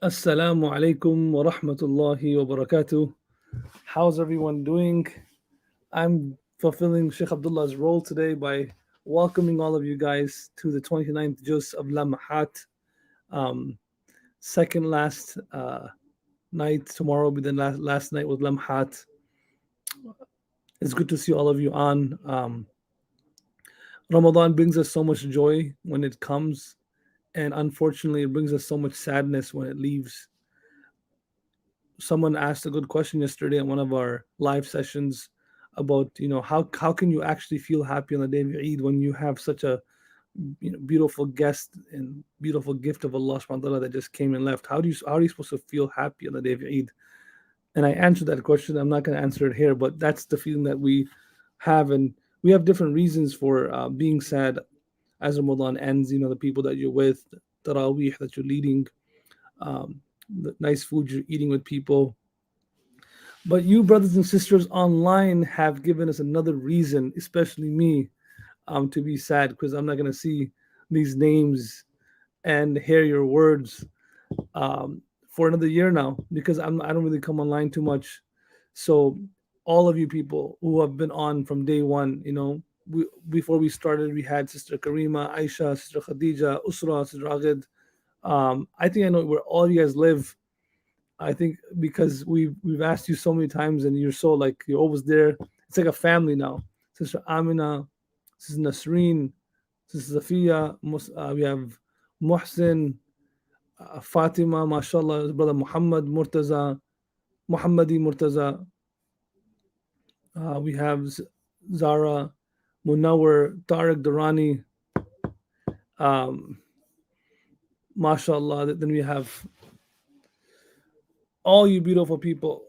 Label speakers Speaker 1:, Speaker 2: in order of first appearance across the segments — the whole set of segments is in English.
Speaker 1: Assalamu alaikum wa rahmatullahi wa barakatuh. How's everyone doing? I'm fulfilling Shaykh Abdullah's role today by welcoming all of you guys to the 29th Juz of Lamahat. Um, second last night. Tomorrow will be the last night with Lamhat. It's good to see all of you on. Ramadan brings us so much joy when it comes, and unfortunately, it brings us so much sadness when it leaves. Someone asked a good question yesterday in one of our live sessions about how can you actually feel happy on the day of Eid when you have such a beautiful guest and beautiful gift of Allah subhanahu wa ta'ala that just came and left. How are you supposed to feel happy on the day of Eid? And I answered that question. I'm not going to answer it here, but that's the feeling that we have, and we have different reasons for being sad as Ramadan ends. The people that you're with, the Taraweeh that you're leading, the nice food you're eating with people. But you, brothers and sisters online, have given us another reason, especially me, to be sad because I'm not going to see these names and hear your words for another year now because I don't really come online too much. So, all of you people who have been on from day one, before we started, we had Sister Karima, Aisha, Sister Khadija, Usra, Sister Agid. I think I know where all you guys live. I think because we've asked you so many times and you're so like you're always there. It's like a family now. Sister Amina, Sister Nasreen, Sister Zafia, we have Muhsin, Fatima, mashallah, his brother Muhammad Murtaza, Muhammadi Murtaza. We have Zara, Munawar, Tariq Durrani, um, mashallah. Then we have all you beautiful people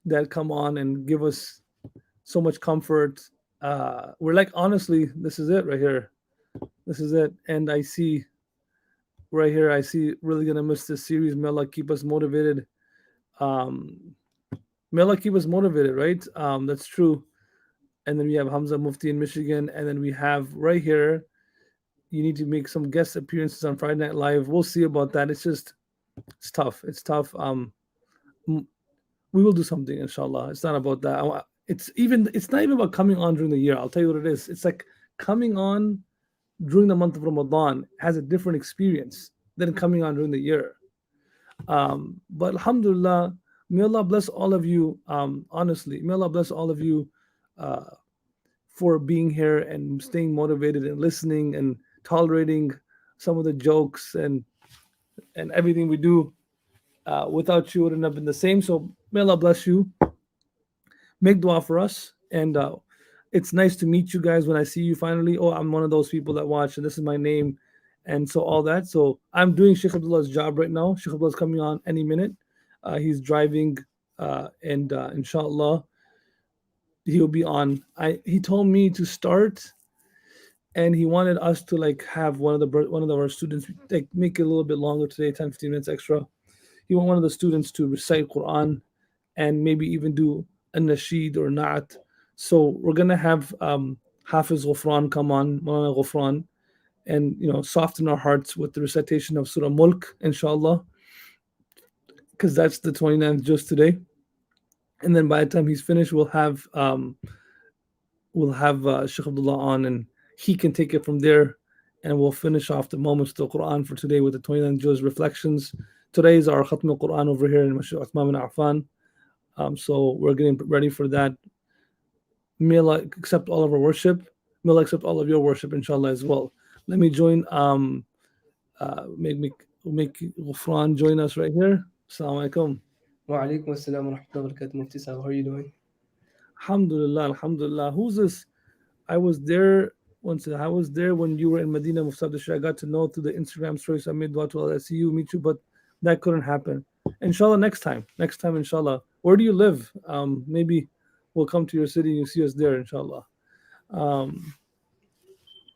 Speaker 1: that come on and give us so much comfort. We're like, honestly, this is it right here. This is it. And I see right here, I see really gonna miss this series. May Allah keep us motivated. Um, May Allah keep us motivated, right? That's true. And then we have Hamza Mufti in Michigan, and then we have right here. You need to make some guest appearances on Friday Night Live. We'll see about that. It's tough. It's tough. We will do something, inshallah. It's not about that. It's not even about coming on during the year. I'll tell you what it is. It's like coming on during the month of Ramadan has a different experience than coming on during the year. But alhamdulillah, may Allah bless all of you. Honestly, may Allah bless all of you uh, for being here and staying motivated and listening and tolerating some of the jokes and everything we do. Without you, it wouldn't have been the same. So may Allah bless you. Make dua for us. And it's nice to meet you guys when I see you finally. Oh, I'm one of those people that watch, and this is my name. And so all that. So I'm doing Sheikh Abdullah's job right now. Sheikh Abdullah's coming on any minute. He's driving, and inshallah, he'll be on. He told me to start, and he wanted us to like have one of our students like make it a little bit longer today, 10, 15 minutes extra. He want one of the students to recite Quran and maybe even do a nasheed or na'at. So we're gonna have Hafiz Ghufran come on, Maulana Ghufran, and soften our hearts with the recitation of Surah Mulk, inshallah, because that's the 29th just today. And then by the time he's finished, we'll have Sheikh Abdullah on, and he can take it from there, and we'll finish off the moments of the Quran for today with the 29 Juz reflections. Today is our Khatm al-Quran over here in Masjid Uthman bin Affan. So we're getting ready for that. May Allah accept all of our worship. May Allah accept all of your worship, inshallah, as well. Let me join, make Ghufran join us right here. Assalamu alaikum.
Speaker 2: Wa alaikum assalam wa rahmatullahi wa barakatuh, Mufti Sahib. How are you doing?
Speaker 1: Alhamdulillah, Alhamdulillah. Who's this? I was there once. I was there when you were in Medina, Mufti Abdul. I got to know through the Instagram stories. I made dua to Allah. I see you, meet you, but that couldn't happen. Inshallah, next time. Next time, inshallah. Where do you live? Maybe we'll come to your city and you see us there, inshallah. Um,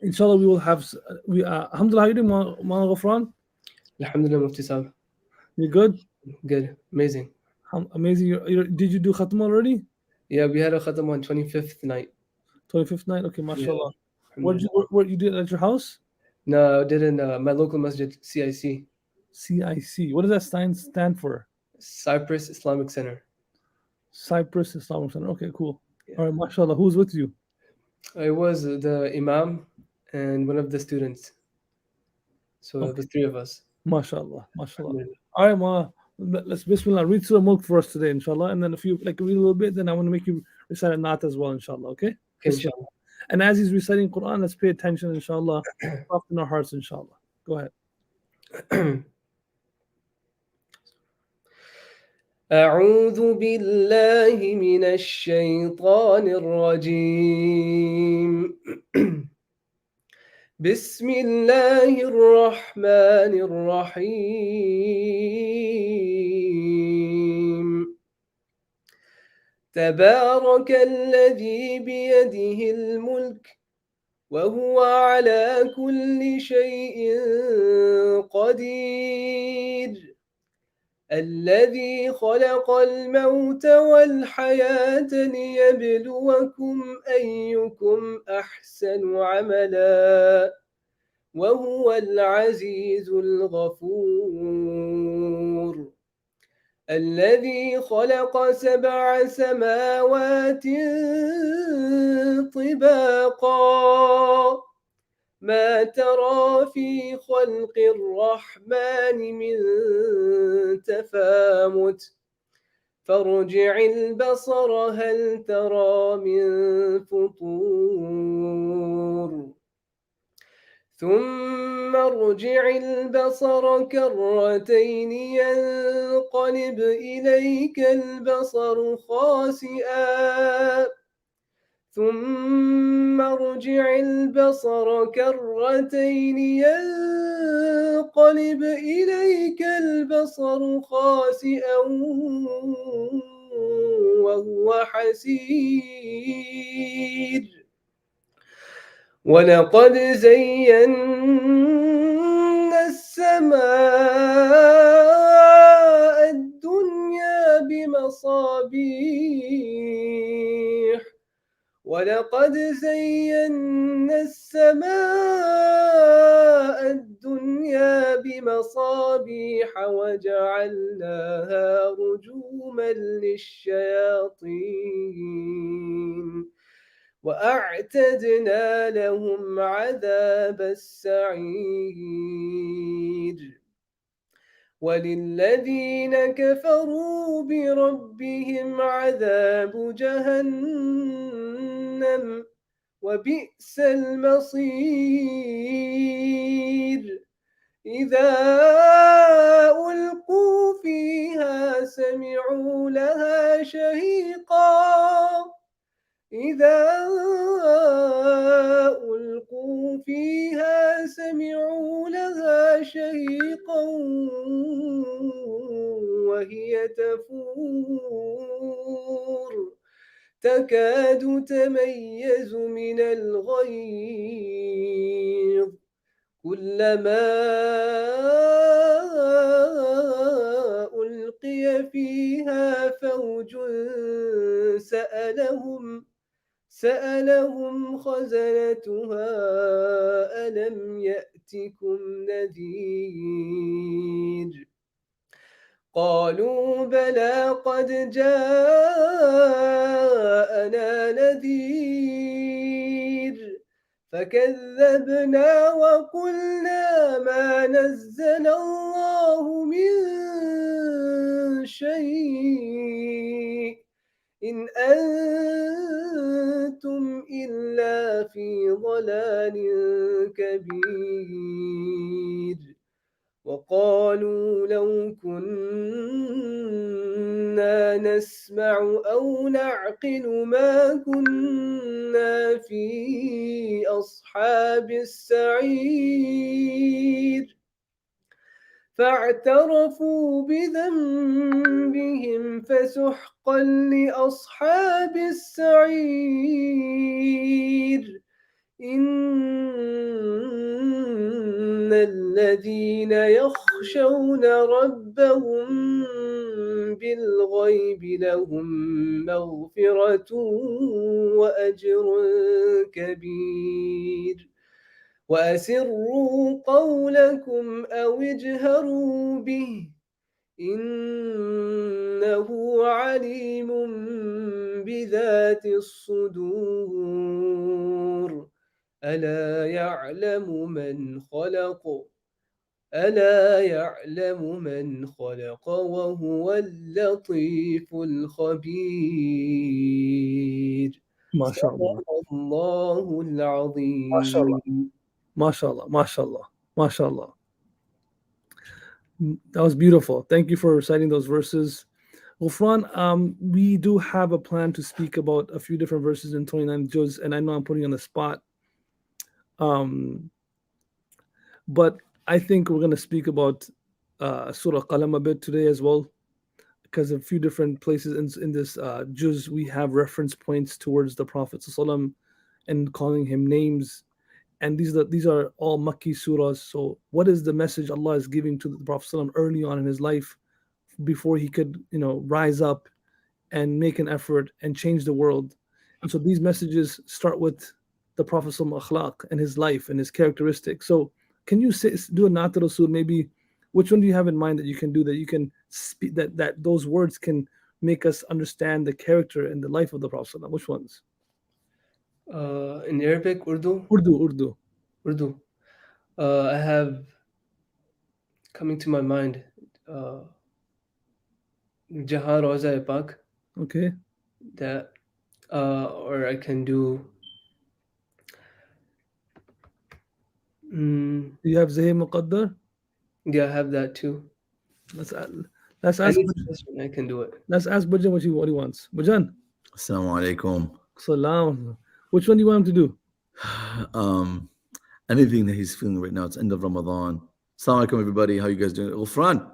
Speaker 1: inshallah, we will have. Alhamdulillah, how you doing, Mawlana Ghufran?
Speaker 2: Alhamdulillah, Mufti Sahib.
Speaker 1: You good?
Speaker 2: Good. Amazing.
Speaker 1: Amazing. Did you do khatm already?
Speaker 2: Yeah, we had a khatam on 25th night.
Speaker 1: 25th night? Okay,
Speaker 2: Yeah.
Speaker 1: mashallah.
Speaker 2: Alhamdulillah.
Speaker 1: What you did at your house?
Speaker 2: No, I did in my local masjid, CIC.
Speaker 1: CIC. What does that stand for?
Speaker 2: Cyprus Islamic Center.
Speaker 1: Cyprus Islamic Center. Okay, cool.
Speaker 2: Yeah.
Speaker 1: All right, mashallah. Who's with you?
Speaker 2: I was the imam and one of the students. So it
Speaker 1: Okay,
Speaker 2: was three of us.
Speaker 1: mashallah, mashallah.
Speaker 2: Alhamdulillah.
Speaker 1: All right, ma. Let's Bismillah. Read Surah Mulk for us today, inshallah. And then if you like read a little bit, then I want to make you recite a nat as well, inshallah. Okay?
Speaker 2: Okay,
Speaker 1: Bismillah.
Speaker 2: inshallah.
Speaker 1: And as he's reciting Quran, let's pay attention, inshallah. Soften our hearts, inshallah. Go ahead.
Speaker 2: أعوذ بالله من الشيطان الرجيم. بسم الله الرحمن الرحيم. تبارك الذي بيده الملك وهو على كل شيء قدير. الذي خلق الموت والحياة ليبلوكم أيكم أحسن عملا وهو العزيز الغفور. الذي خلق 7 سماوات طباقا ما ترى في خلق الرحمن من تفاوت فارجع البصر هل ترى من فطور ثم ارجع البصر كرتين ينقلب إليك البصر خاسئا ثم ارجع البصر كرتين ينقلب إليك البصر خاسئا وهو حسير. ولقد زينا السماء الدنيا بمصابيح ولقد زينا السماء الدنيا بمصابيح وجعلناها رجوما للشياطين وأعتدنا لهم عذاب السعير. وللذين كفروا بربهم عذاب جهنم وبئس المصير. إذا ألقوا فيها سمعوا لها شهيقا إذا ألقوا فيها سمعوا لها شهيقا وهي تفور تكاد تميز من الغيظ كلما ألقي فيها فوج سألهم خزنتها ألم يأتكم نذير قالوا بلى قد جاءنا نذير فكذبنا وقلنا ما نزل الله من شيء إن أنتم إلا في ضلال كبير. وقالوا لو كنا نسمع أو نعقل ما كنا في أصحاب السعير فاعترفوا بذنبهم فسحقا لأصحاب السعير. إن الذين يخشون ربهم بالغيب لهم مغفرة وأجر كبير. وأسروا قولكم أو اجهروا به إنه عليم بذات الصدور ألا يعلم من خلق ألا يعلم من خلق وهو اللطيف الخبير
Speaker 1: MashaAllah.
Speaker 2: صدق الله
Speaker 1: MashaAllah.
Speaker 2: العظيم.
Speaker 1: MashaAllah. MashaAllah. MashaAllah. That was beautiful. Thank you for reciting those verses. Ghufran, we do have a plan to speak about a few different verses in 29 juz, and I know I'm putting you on the spot. Um, but I think we're going to speak about Surah Qalam a bit today as well, because a few different places in this juz we have reference points towards the Prophet ﷺ and calling him names. And these are all Makki surahs. So, what is the message Allah is giving to the Prophet ﷺ early on in his life before he could, rise up and make an effort and change the world? And so these messages start with the Prophet ﷺ akhlaq and his life and his characteristics. So, can you do a Nat Rasul maybe? Which one do you have in mind that you can do that you can speak that those words can make us understand the character and the life of the Prophet ﷺ? Which ones?
Speaker 2: In Arabic, Urdu,
Speaker 1: Urdu, Urdu.
Speaker 2: Urdu. I have coming to my mind uh, Jahan Roza Pak,
Speaker 1: Okay.
Speaker 2: that, or I can do. Mm,
Speaker 1: Do you have Zahir Muqaddar?
Speaker 2: yeah, I have that too.
Speaker 1: Let's let's ask
Speaker 2: Any suggestion, I can do it.
Speaker 1: let's ask Bajan what he wants. Bajan,
Speaker 3: Assalamu alaikum.
Speaker 1: salam. Which one do you want him to do?
Speaker 3: Um, anything that he's feeling right now. It's end of Ramadan. Assalamu alaikum, everybody. How you guys doing? Ghufran.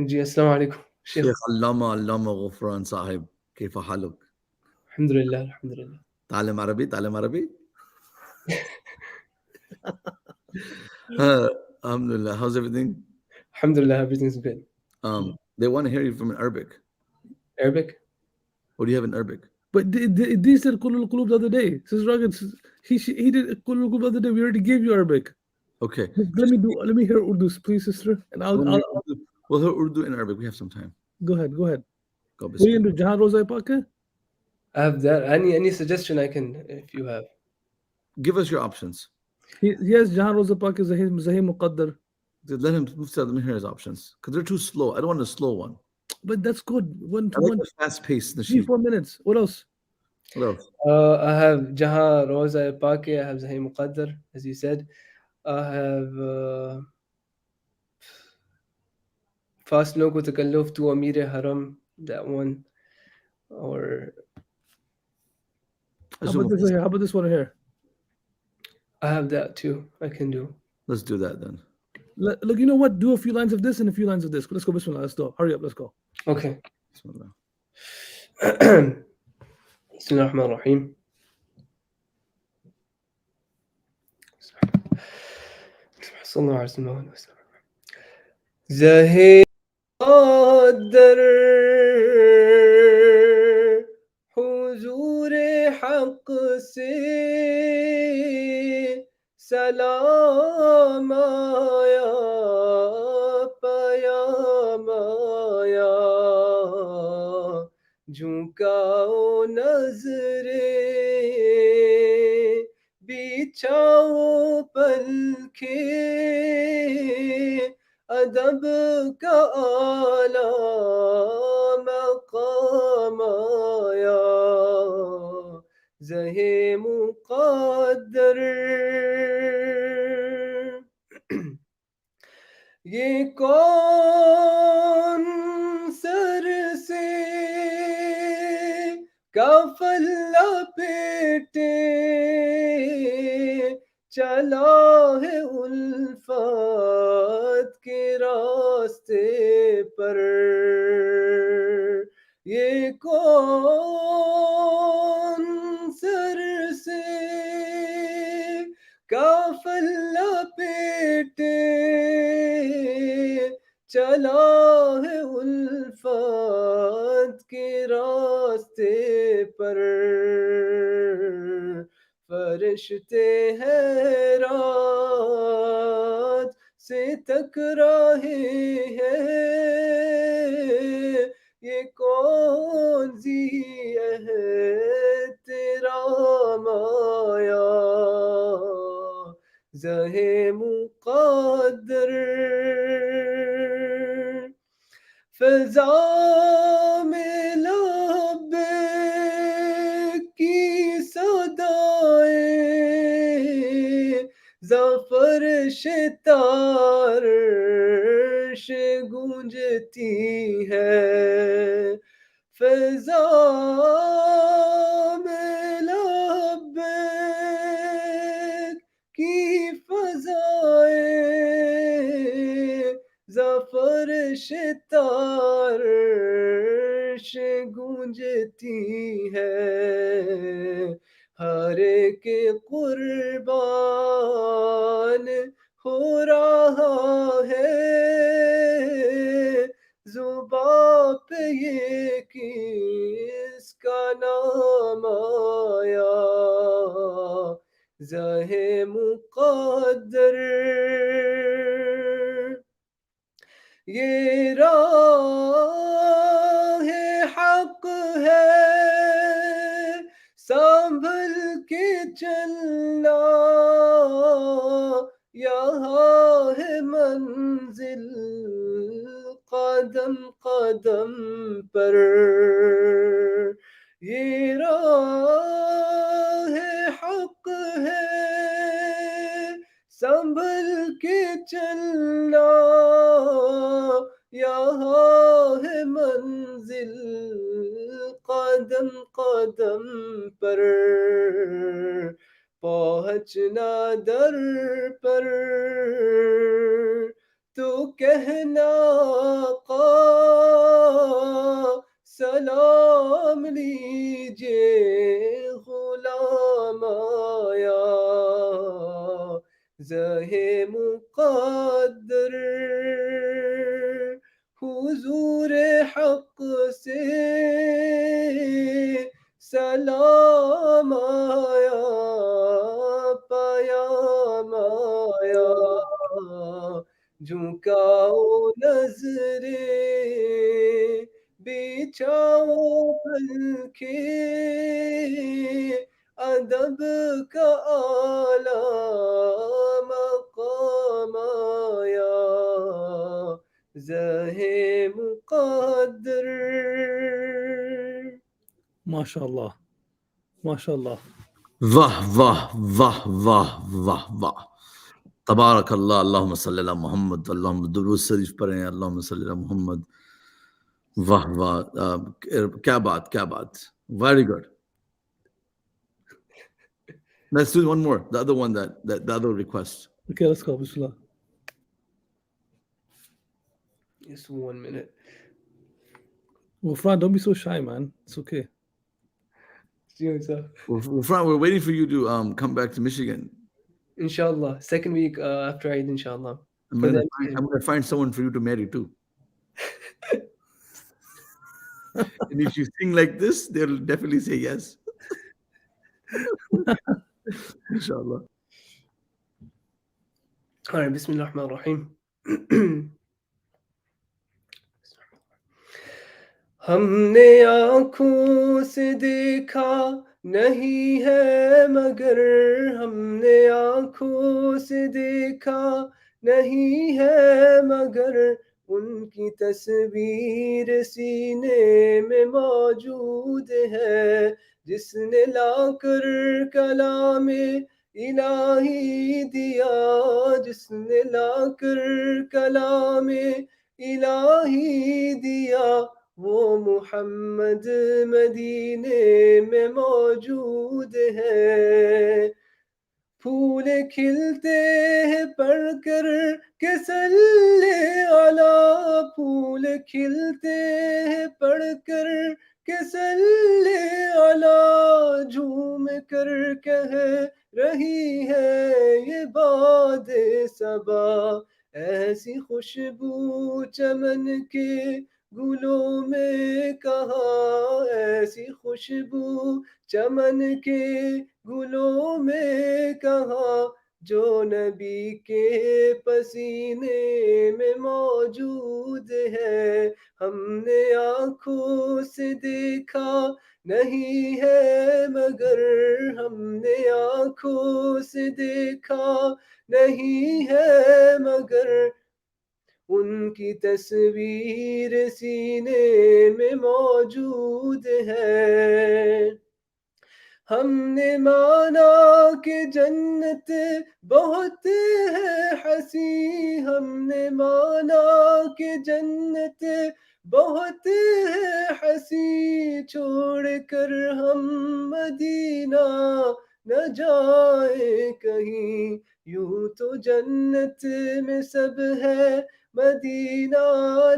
Speaker 2: Ji, assalamu alaikum. Sheikh.
Speaker 3: Sheikh Allama Ghufran Sahib. كيف حالك؟
Speaker 2: Alhamdulillah, alhamdulillah.
Speaker 3: تعلم عربي؟ تعلم عربي؟ Alhamdulillah. How's everything?
Speaker 2: Alhamdulillah, everything's good.
Speaker 3: They want to hear you from in Arabic.
Speaker 2: Arabic?
Speaker 3: What do you have in Arabic?
Speaker 1: But they said Qulul Qulub the other day. Sister Ragat, he did Qulul Qulub the other day. We already gave you Arabic.
Speaker 3: Okay.
Speaker 1: Let me hear Urdu, please, sister. And I'll
Speaker 3: we'll hear Urdu and Arabic. We have some time.
Speaker 1: go ahead.
Speaker 3: Go
Speaker 1: What are you
Speaker 3: bismillah.
Speaker 1: into Jahan Roza Pak?
Speaker 2: I have that. Any suggestion I can, if you have.
Speaker 3: Give us your options.
Speaker 1: He has Jahan Roza Pak is Zahir Muqaddar.
Speaker 3: Let me hear his options. Because they're too slow. I don't want a slow one.
Speaker 1: But that's good.
Speaker 3: I like the fast pace.
Speaker 1: 3-4 minutes. What else?
Speaker 3: What else?
Speaker 2: I have Jahan Roza Pake. I have Zahir Muqaddar, as you said. I have Fast No Ko Takalluf to Amir Haram, that one. Or
Speaker 1: How about this one here?
Speaker 2: I have that too. I can do.
Speaker 3: Let's do that then.
Speaker 1: Look, you know what? Do a few lines of this and a few lines of this. Let's go. Bismillah. Let's go. Hurry up. Let's go.
Speaker 2: Okay.
Speaker 3: Bismillah.
Speaker 2: بسم الله الرحمن الرحيم. صلى الله عليه وسلم. زهير قدر حضور حق سے سلام آیا پیام آیا جھکاؤ نظریں بچھاؤ پلکیں ادب کا اعلیٰ مقام آیا زہے مقدر یہ کون سر سے کافل لپیٹے چلا ہے الفت کے راستے پر یہ کون سر سے کافل لپیٹے چلا ہے الفت کے راستے پر فرشتے حیرات سے تک رہے ہیں یہ کون سی تیرا مایا زہے مقدر فضا میں لب کی صدائیں ظفر شتارش گونجتی ہے فضا میں لب کی فضائیں ظفر شتارش گونجتی ہے ہر ایک قربان ہو رہا ہے زباں پہ یہ کس کا نام آیا زہے مقدر یہ راہ حق ہے سنبھل کے چلنا یہاں ہے منزل قدم قدم پر یہ راہ حق ہے سنبھل کے چلنا یہاں ہے منزل قدم قدم پر پہنچنا در پر تو کہنا آقا سلام لیجے غلام آیا زہے مقدر حضور حق سے سلام آیا پیام آیا جھکاؤ نظریں بچھاؤ پلکیں ادب کا اعلیٰ مقام آیا زہے مقدر
Speaker 1: ماشاء اللہ ماشاء اللہ
Speaker 3: واہ واہ واہ واہ واہ واہ تبارک اللہ اللہم صلی اللہ محمد اللہم درود شریف پڑھیں اللہم صلی اللہ محمد واہ واہ کیا بات very good. Let's do one more, the other one that the other request.
Speaker 1: Okay, let's go. Bismillah.
Speaker 2: Just 1 minute.
Speaker 1: Well, Fran, don't be so shy, man. It's okay.
Speaker 3: We're waiting for you to come back to Michigan.
Speaker 2: Inshallah, second week after Eid, inshallah.
Speaker 3: I'm gonna find someone for you to marry too. And if you sing like this, they'll definitely say yes. Inshallah.
Speaker 2: All right, Bismillah ar-Rahman ar-Rahim. ہم نے آنکھوں سے دیکھا نہیں ہے مگر ہم نے آنکھوں سے دیکھا نہیں ہے مگر ان کی تصویر سینے میں موجود ہے جس نے لا کر کلام الہی دیا جس نے لا کر کلام الہی دیا وہ محمد مدینے میں موجود ہے پھول کھلتے ہیں پڑھ کر کے صلی علی پھول کھلتے ہیں پڑھ کر کے صلی علی جھوم کر کہہ رہی ہے یہ باد صبا ایسی خوشبو چمن کے گلوں میں کہاں ایسی خوشبو چمن کے गुलों में कहाँ जो नबी के पसीने में मौजूद है, हमने आँखों से देखा नहीं है मगर, हमने आँखों से देखा नहीं है मगर, उनकी तस्वीर सीने में मौजूद है। हमने माना कि जन्नत बहुत है हसी, हमने माना कि जन्नत बहुत है हसी, छोड़ कर हम मदीना न जाए कहीं, यूं तो जन्नत में सब है मदीना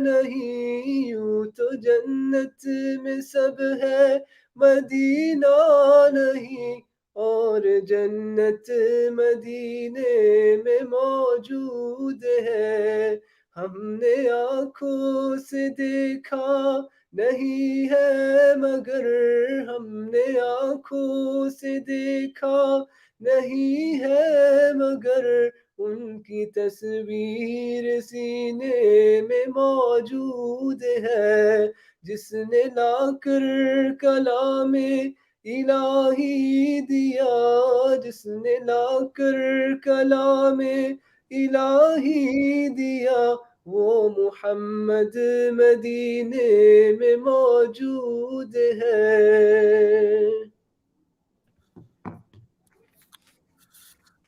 Speaker 2: नहीं, यूं तो जन्नत में सब है मदीना नहीं, और जन्नत मदीने में मौजूद है। हमने आँखों से देखा नहीं है मगर, हमने आँखों से देखा नहीं है मगर, उनकी तस्वीर सीने में मौजूद है। जिसने लाकर कलामे इलाही दिया, जिसने लाकर कलामे इलाही दिया, वो मुहम्मद मदीने में मौजूद है।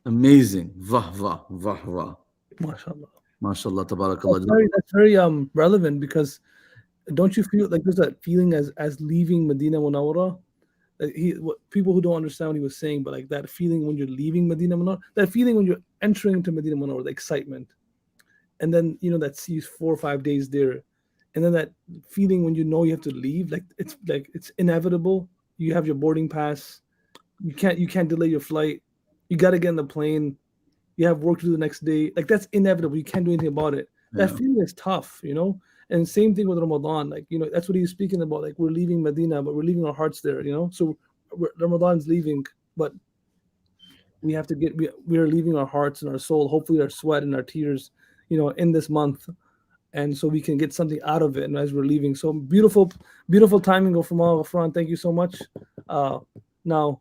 Speaker 3: Amazing. Vah, vah, vah, vah.
Speaker 1: MashaAllah.
Speaker 3: MashaAllah, tabarakallah.
Speaker 1: That's very relevant because don't you feel like there's that feeling as leaving Medina Munawwara? People who don't understand what he was saying, but like that feeling when you're leaving Medina Munawwara, that feeling when you're entering into Medina Munawwara, the excitement, and then that sees 4 or 5 days there, and then that feeling when you know you have to leave, like it's inevitable. You have your boarding pass, you can't delay your flight, you got to get in the plane, you have work to do the next day. Like that's inevitable. You can't do anything about it. That
Speaker 3: Yeah.
Speaker 1: feeling is tough. And same thing with Ramadan. Like, that's what he's speaking about. Like we're leaving Medina, but we're leaving our hearts there. So Ramadan's leaving, but we have to we're leaving our hearts and our soul, hopefully our sweat and our tears, in this month. And so we can get something out of it. And as we're leaving, so beautiful, beautiful timing from all Ghafran. Thank you so much. Now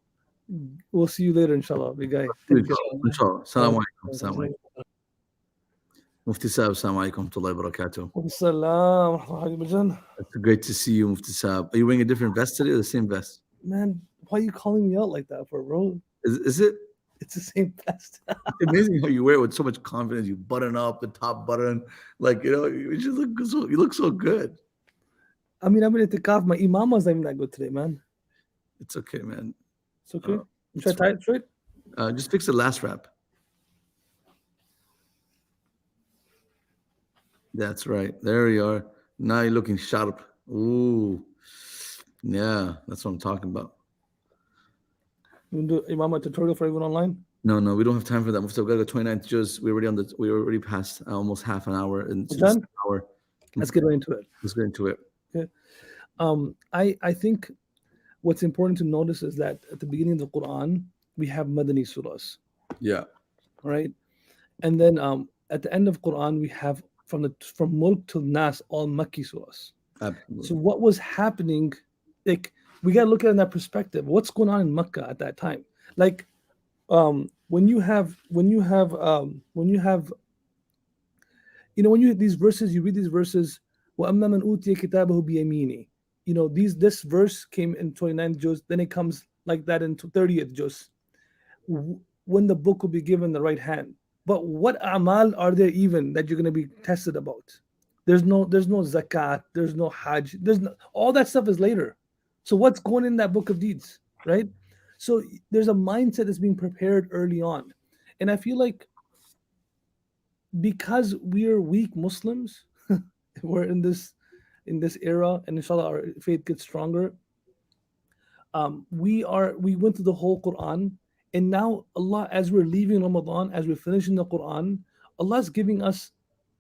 Speaker 1: we'll see you later, inshallah. Big guy. Take care.
Speaker 3: Inshallah. Assalamu alaikum. Assalamu alaikum. Mufti Sahib, assalamu alaikum wa rahmatullahi wa barakatuh.
Speaker 1: Wassalam, rahmatullahi.
Speaker 3: It's great to see you, Mufti Sahib. Are you wearing a different vest today or the same vest?
Speaker 1: Man, why are you calling me out like that for, bro?
Speaker 3: Is it?
Speaker 1: It's the same vest.
Speaker 3: It's amazing how you wear it with so much confidence. You button up the top button, you just look so good.
Speaker 1: I mean, I'm in itikaf. My imama's not even that good today, man.
Speaker 3: It's okay, man.
Speaker 1: It's okay. You try to tie it straight?
Speaker 3: Just fix the last wrap. That's right. There you are. Now you're looking sharp. Ooh. Yeah, that's what I'm talking about.
Speaker 1: You want to do imama tutorial for everyone online?
Speaker 3: No, we don't have time for that. Mufti, I've got to go 29th juz. We already past almost half an hour and
Speaker 1: We're done?
Speaker 3: an hour.
Speaker 1: Let's get right into it.
Speaker 3: Let's get into it.
Speaker 1: Okay. I think what's important to notice is that at the beginning of the Quran, we have Madani surahs.
Speaker 3: Yeah.
Speaker 1: Right? And then at the end of Quran, we have from Mulk to Nas, all Makki surahs.
Speaker 3: Absolutely.
Speaker 1: So what was happening, like we gotta look at it in that perspective. What's going on in Makkah at that time? Like when you have these verses, you read these verses, وَأَمَّا مَنْ أُوتِيَ كِتَابَهُ بِيَمِينِهِ. This verse came in 29th juz, then it comes like that in 30th juz, when the book will be given the right hand. But what amal are there even that you're going to be tested about? There's no zakat, there's no hajj, all that stuff is later. So what's going in that book of deeds, right? So there's a mindset that's being prepared early on. And I feel like because we're weak Muslims, we're in this era, and inshallah our faith gets stronger. We went through the whole Quran, and now Allah, as we're leaving Ramadan, as we're finishing the Quran, Allah's giving us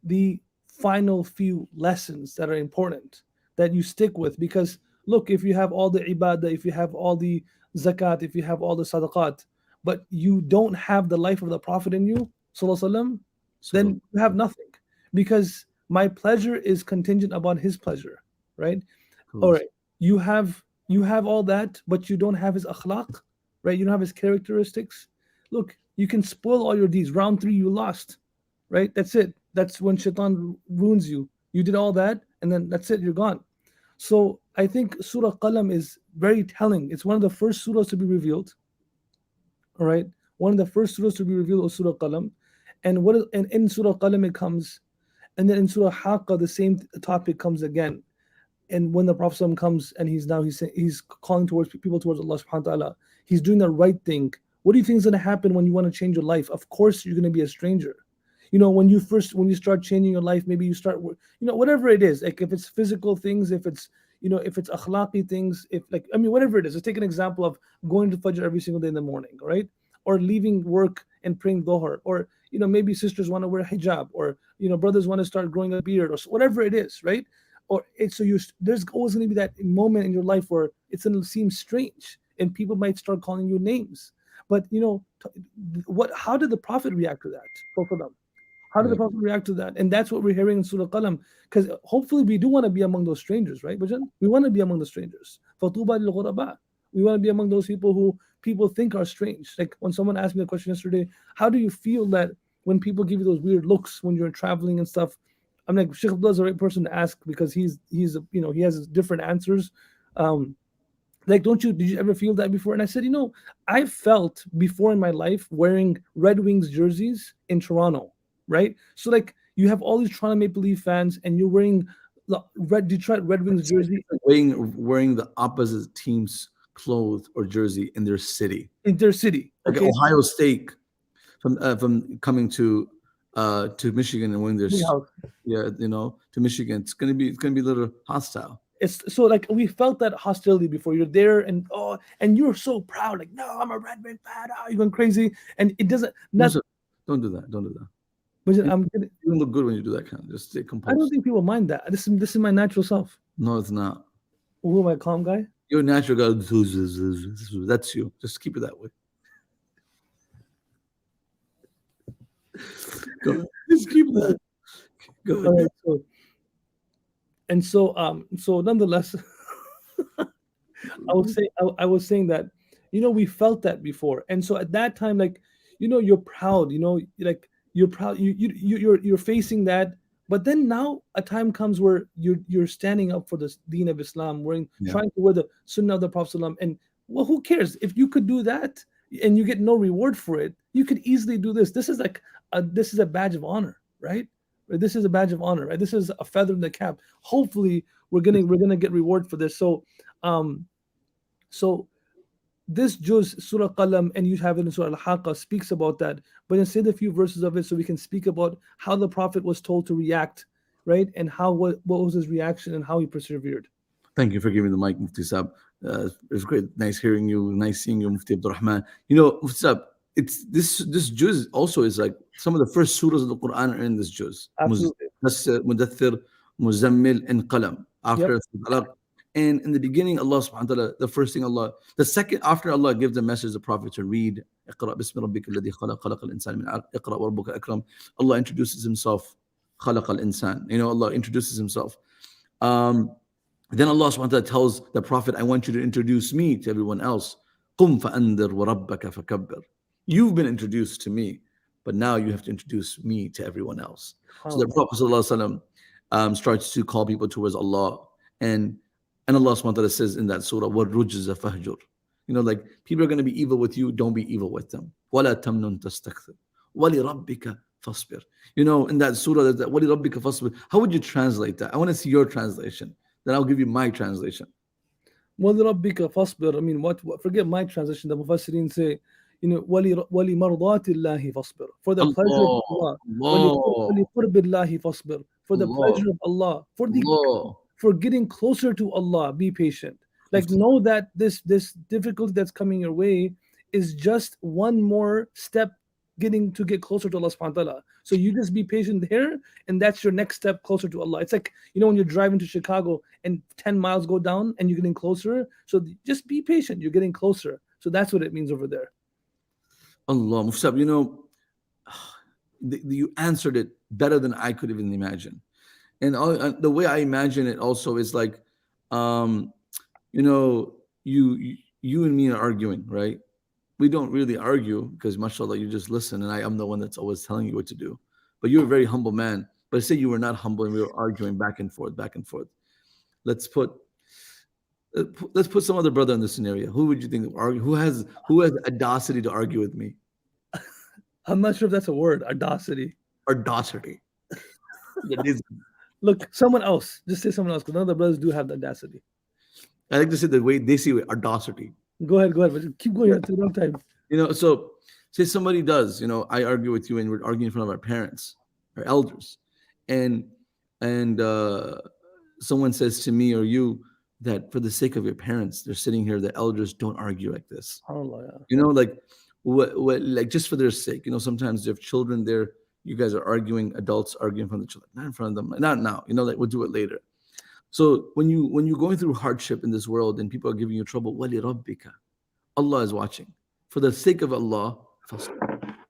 Speaker 1: the final few lessons that are important that you stick with. Because look, if you have all the ibadah, if you have all the zakat, if you have all the sadaqat, but you don't have the life of the Prophet in you, sallallahu alaihi wasallam, then you have nothing, because my pleasure is contingent upon his pleasure, right? All right, you have all that, but you don't have his akhlaq, right? You don't have his characteristics. Look, you can spoil all your deeds. Round three, you lost, right? That's it. That's when shaitan ruins you. You did all that, and then that's it. You're gone. So I think Surah Qalam is very telling. It's one of the first surahs to be revealed. All right, one of the first surahs to be revealed was Surah Qalam, and in Surah Qalam it comes, and then in Surah Haqqa the same topic comes again. And when the Prophet ﷺ comes and he's calling towards people towards Allah subhanahu wa ta'ala, he's doing the right thing. What do you think is going to happen when you want to change your life? Of course you're going to be a stranger. When you start changing your life, maybe you start, whatever it is, like if it's physical things, if it's akhlaqi things, whatever it is. Let's take an example of going to Fajr every single day in the morning, right? Or leaving work and praying Dhuhr, or maybe sisters want to wear hijab, or brothers want to start growing a beard, or whatever it is, right? There's always going to be that moment in your life where it's going to seem strange, and people might start calling you names. But how did the Prophet react to that? How did the Prophet react to that? And that's what we're hearing in Surah Qalam. Because hopefully we do want to be among those strangers, right, Bajan? We want to be among the strangers. فَطُوبَى لِلْغُرَبَاءِ. We want to be among those people who people think are strange. Like when someone asked me the question yesterday, how do you feel that when people give you those weird looks when you're traveling and stuff? I'm like, Shaykh Abdullah is the right person to ask, because he has different answers. Did you ever feel that before? And I said, I felt before in my life wearing Red Wings jerseys in Toronto, right? So you have all these Toronto Maple Leaf fans, and you're wearing the Detroit Red Wings jersey.
Speaker 3: Wearing the opposite team's clothes or jersey in their city.
Speaker 1: Okay.
Speaker 3: Like Ohio State from coming to Michigan and winning their to Michigan. It's gonna be a little hostile.
Speaker 1: It's so we felt that hostility before. You're there and you're so proud, like, no, I'm a Red Wing fan. Oh, you're going crazy, and it doesn't.
Speaker 3: Don't do that. But you don't look good when you do that kind of. Just stay composed.
Speaker 1: I don't think people mind that. This is my natural self.
Speaker 3: No, it's not.
Speaker 1: Who am I, calm guy?
Speaker 3: You're a natural guy. That's you. Just keep it that way. Go ahead. Just keep that. Go ahead.
Speaker 1: Right, so nonetheless, I was saying that we felt that before, and so at that time, you're proud, you're proud, you're facing that, but then now a time comes where you're standing up for the Deen of Islam, trying to wear the Sunnah of the Prophet ﷺ, and who cares if you could do that and you get no reward for it? You could easily do this. This is this is a badge of honor, right? This is a badge of honor, right? This is a feather in the cap. Hopefully, we're gonna get reward for this. So, this juz, Surah Qalam, and you have it in Surah Al-Haqqa, speaks about that. But then say the few verses of it so we can speak about how the Prophet was told to react, right? And what was his reaction and how he persevered.
Speaker 3: Thank you for giving the mic, Mufti Sab. It was great. Nice hearing you. Nice seeing you, Mufti Abdul Rahman. Mufti Sab, it's this juz also is like some of the first surahs of the Quran are in this juz.
Speaker 1: Absolutely.
Speaker 3: Mudaththir, Muzammil, and Qalam. After Talaq. And in the beginning, Allah subhanahu wa ta'ala, the second after Allah gives the message the Prophet to read, Iqra bismi rabbika alladhi khalaq, khalaqal insana min 'alaq, Iqra wa rabbuka akram. Allah introduces himself, khalaqal insan. Allah introduces himself. Then Allah subhanahu wa ta'ala tells the Prophet, I want you to introduce me to everyone else. Qum fa'andir wa rabbaka fakabbir. You've been introduced to me, but now you have to introduce me to everyone else. So the Prophet sallallahu alaihi wasallam starts to call people towards Allah, and Allah subhanahu wa ta'ala says in that surah, وَالرُّجْزَ فَهْجُرْ. People are going to be evil with you, don't be evil with them. وَلَا تَمْنُن تَسْتَكْثِرْ وَلِرَبِّكَ فَاصْبِرْ. In that surah, there's that وَلِرَبِّكَ فَاصْبِرْ. How would you translate that? I want to see your translation. Then I'll give you my translation.
Speaker 1: وَلِرَبِّكَ فَاصْبِرْ. What? Forget my translation. The Mufassirin say, وَلِمَرْضَاتِ اللَّهِ فَاصْبِرْ. For the pleasure of Allah. وَلِقُرْبِ اللَّهِ فَاصْبِرْ. For the pleasure of Allah. For getting closer to Allah, be patient. Know that this difficulty that's coming your way is just one more step to get closer to Allah subhanahu wa ta'ala. So you just be patient here, and that's your next step closer to Allah. It's like, when you're driving to Chicago and 10 miles go down and you're getting closer. So just be patient, you're getting closer. So that's what it means over there.
Speaker 3: Allah, Mufti, you answered it better than I could even imagine. And the way I imagine it also is like, um, you and me are arguing, right? We don't really argue because, mashallah, you just listen, and I am the one that's always telling you what to do. But you're a very humble man. But say you were not humble and we were arguing back and forth, back and forth. Let's put some other brother in this scenario. Who would you think argue? Who has audacity to argue with me?
Speaker 1: I'm not sure if that's a word, audacity.
Speaker 3: Audacity. That is.
Speaker 1: Look, someone else. Just say someone else, because none of the brothers do have the audacity.
Speaker 3: I like to say the way they see it, audacity.
Speaker 1: Go ahead, but keep going until the time.
Speaker 3: So say somebody does, I argue with you and we're arguing in front of our parents, our elders, and someone says to me or you that for the sake of your parents, they're sitting here, the elders don't argue like this.
Speaker 1: Allah, yeah.
Speaker 3: Like like just for their sake. Sometimes they have children there, you guys are arguing, adults arguing in front of the children, not in front of them, not now, like we'll do it later. So when you're going through hardship in this world and people are giving you trouble, wali rabbika, Allah is watching. For the sake of Allah,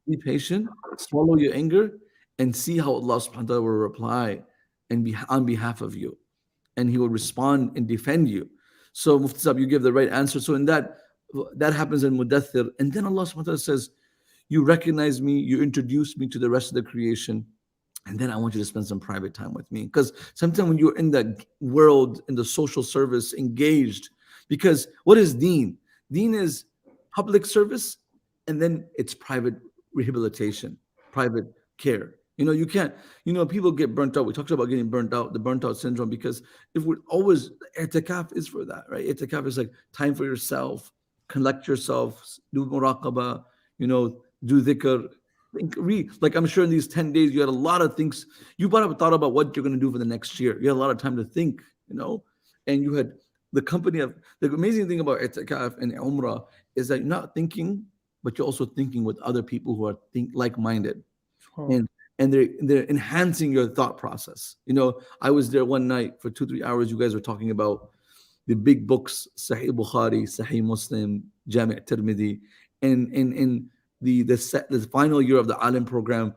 Speaker 3: be patient, swallow your anger, and see how Allah subhanahu wa ta'ala will reply and be on behalf of you. And He will respond and defend you. So Mufti Sahib, you give the right answer. So in that happens in Mudaththir. And then Allah subhanahu wa ta'ala says, you recognize me, you introduce me to the rest of the creation. And then I want you to spend some private time with me. Because sometimes when you're in that world, in the social service, engaged, because what is Deen? Deen is public service, and then it's private rehabilitation, private care. You can't, people get burnt out. We talked about getting burnt out, the burnt out syndrome, because if we're always, i'tikaf is for that, right? I'tikaf is like time for yourself, collect yourself, do muraqabah, do dhikr. Like I'm sure in these 10 days, you had a lot of things. You thought about what you're going to do for the next year. You had a lot of time to think, and you had the company of, the amazing thing about i'tikaf and umrah is that you're not thinking, but you're also thinking with other people who are like-minded. And they're enhancing your thought process. I was there one night for 2-3 hours. You guys were talking about the big books, Sahih Bukhari, Sahih Muslim, Jami' Tirmidhi, and the final year of the Alim program,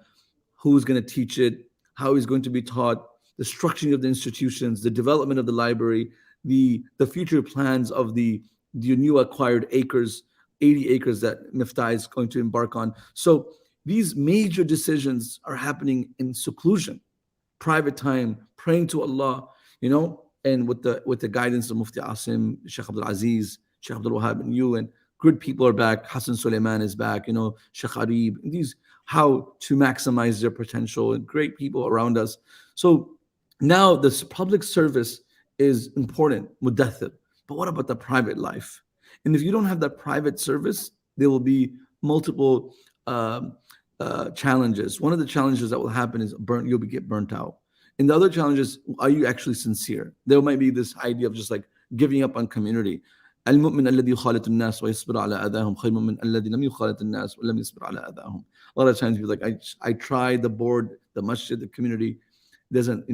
Speaker 3: who's going to teach it, how he's going to be taught, the structuring of the institutions, the development of the library, the future plans of the new acquired acres, 80 acres that Miftai is going to embark on. So these major decisions are happening in seclusion, private time, praying to Allah, and with the guidance of Mufti Asim, Shaykh Abdul Aziz, Shaykh Abdul Wahab, and you, and good people are back. Hassan Suleiman is back, Shaykh Arib, these, how to maximize their potential, and great people around us. So now this public service is important, mudaththir. But what about the private life? And if you don't have that private service, there will be multiple challenges. One of the challenges that will happen is you'll get burnt out. And the other challenge is, are you actually sincere? There might be this idea of just like giving up on community. المؤمن الذي يخالط الناس ويصبر على أذاهم خير من الذي لم يخالط الناس ولم يصبر على أذاهم. A lot of times people are like, I tried the board, the masjid, the community doesn't,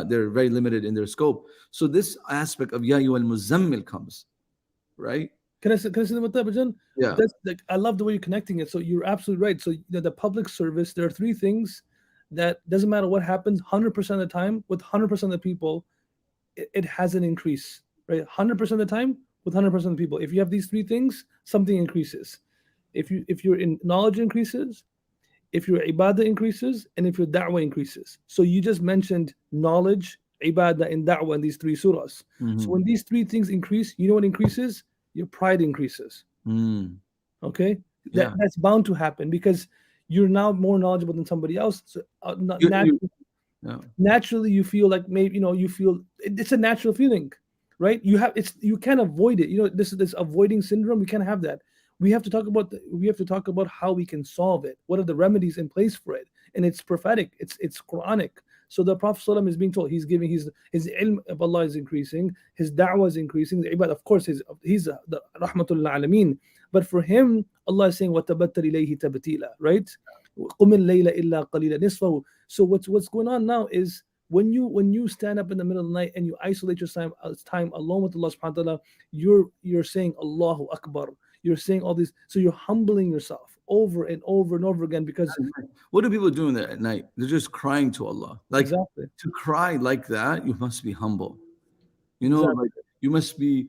Speaker 3: they're very limited in their scope. So this aspect of Ya Ayyuhal Muzammil comes, right?
Speaker 1: Can I say about that, Bajan?
Speaker 3: Yeah.
Speaker 1: That's I love the way you're connecting it. So you're absolutely right. So the public service, there are 3 things that doesn't matter what happens, 100% of the time, with 100% of the people, it has an increase, right? 100% of the time, with 100% of the people. If you have these 3 things, something increases. If your knowledge increases, if your ibadah increases, and if your da'wah increases. So you just mentioned knowledge, ibadah, and da'wah in these 3 surahs.
Speaker 3: Mm-hmm.
Speaker 1: So when these 3 things increase, you know what increases? Your pride increases. Okay? That's bound to happen because you're now more knowledgeable than somebody else. So naturally you feel like maybe, you feel it's a natural feeling, right? You can't avoid it. This avoiding syndrome, we can't have that. We have to talk about how we can solve it. What are the remedies in place for it? And it's prophetic. It's Quranic. So the Prophet ﷺ is being told, he's giving his ilm of Allah is increasing, his da'wah is increasing, the ibadah, of course, he's the rahmatul alameen. But for him, Allah is saying, وَتَبَتَّلْ إِلَيْهِ تَبْتِيلًا, right? قُمِ اللَّيْلَ إِلَّا قَلِيلًا نِصْفَهُ. So what's going on now is when you stand up in the middle of the night and you isolate your time alone with Allah subhanahu wa ta'ala, you're saying Allahu Akbar. you're saying all these, so you're humbling yourself over and over and over again because
Speaker 3: What are people doing there at night? They're just crying to Allah. Like,
Speaker 1: exactly,
Speaker 3: to cry like that, you must be humble. You know,
Speaker 1: exactly.
Speaker 3: like you must be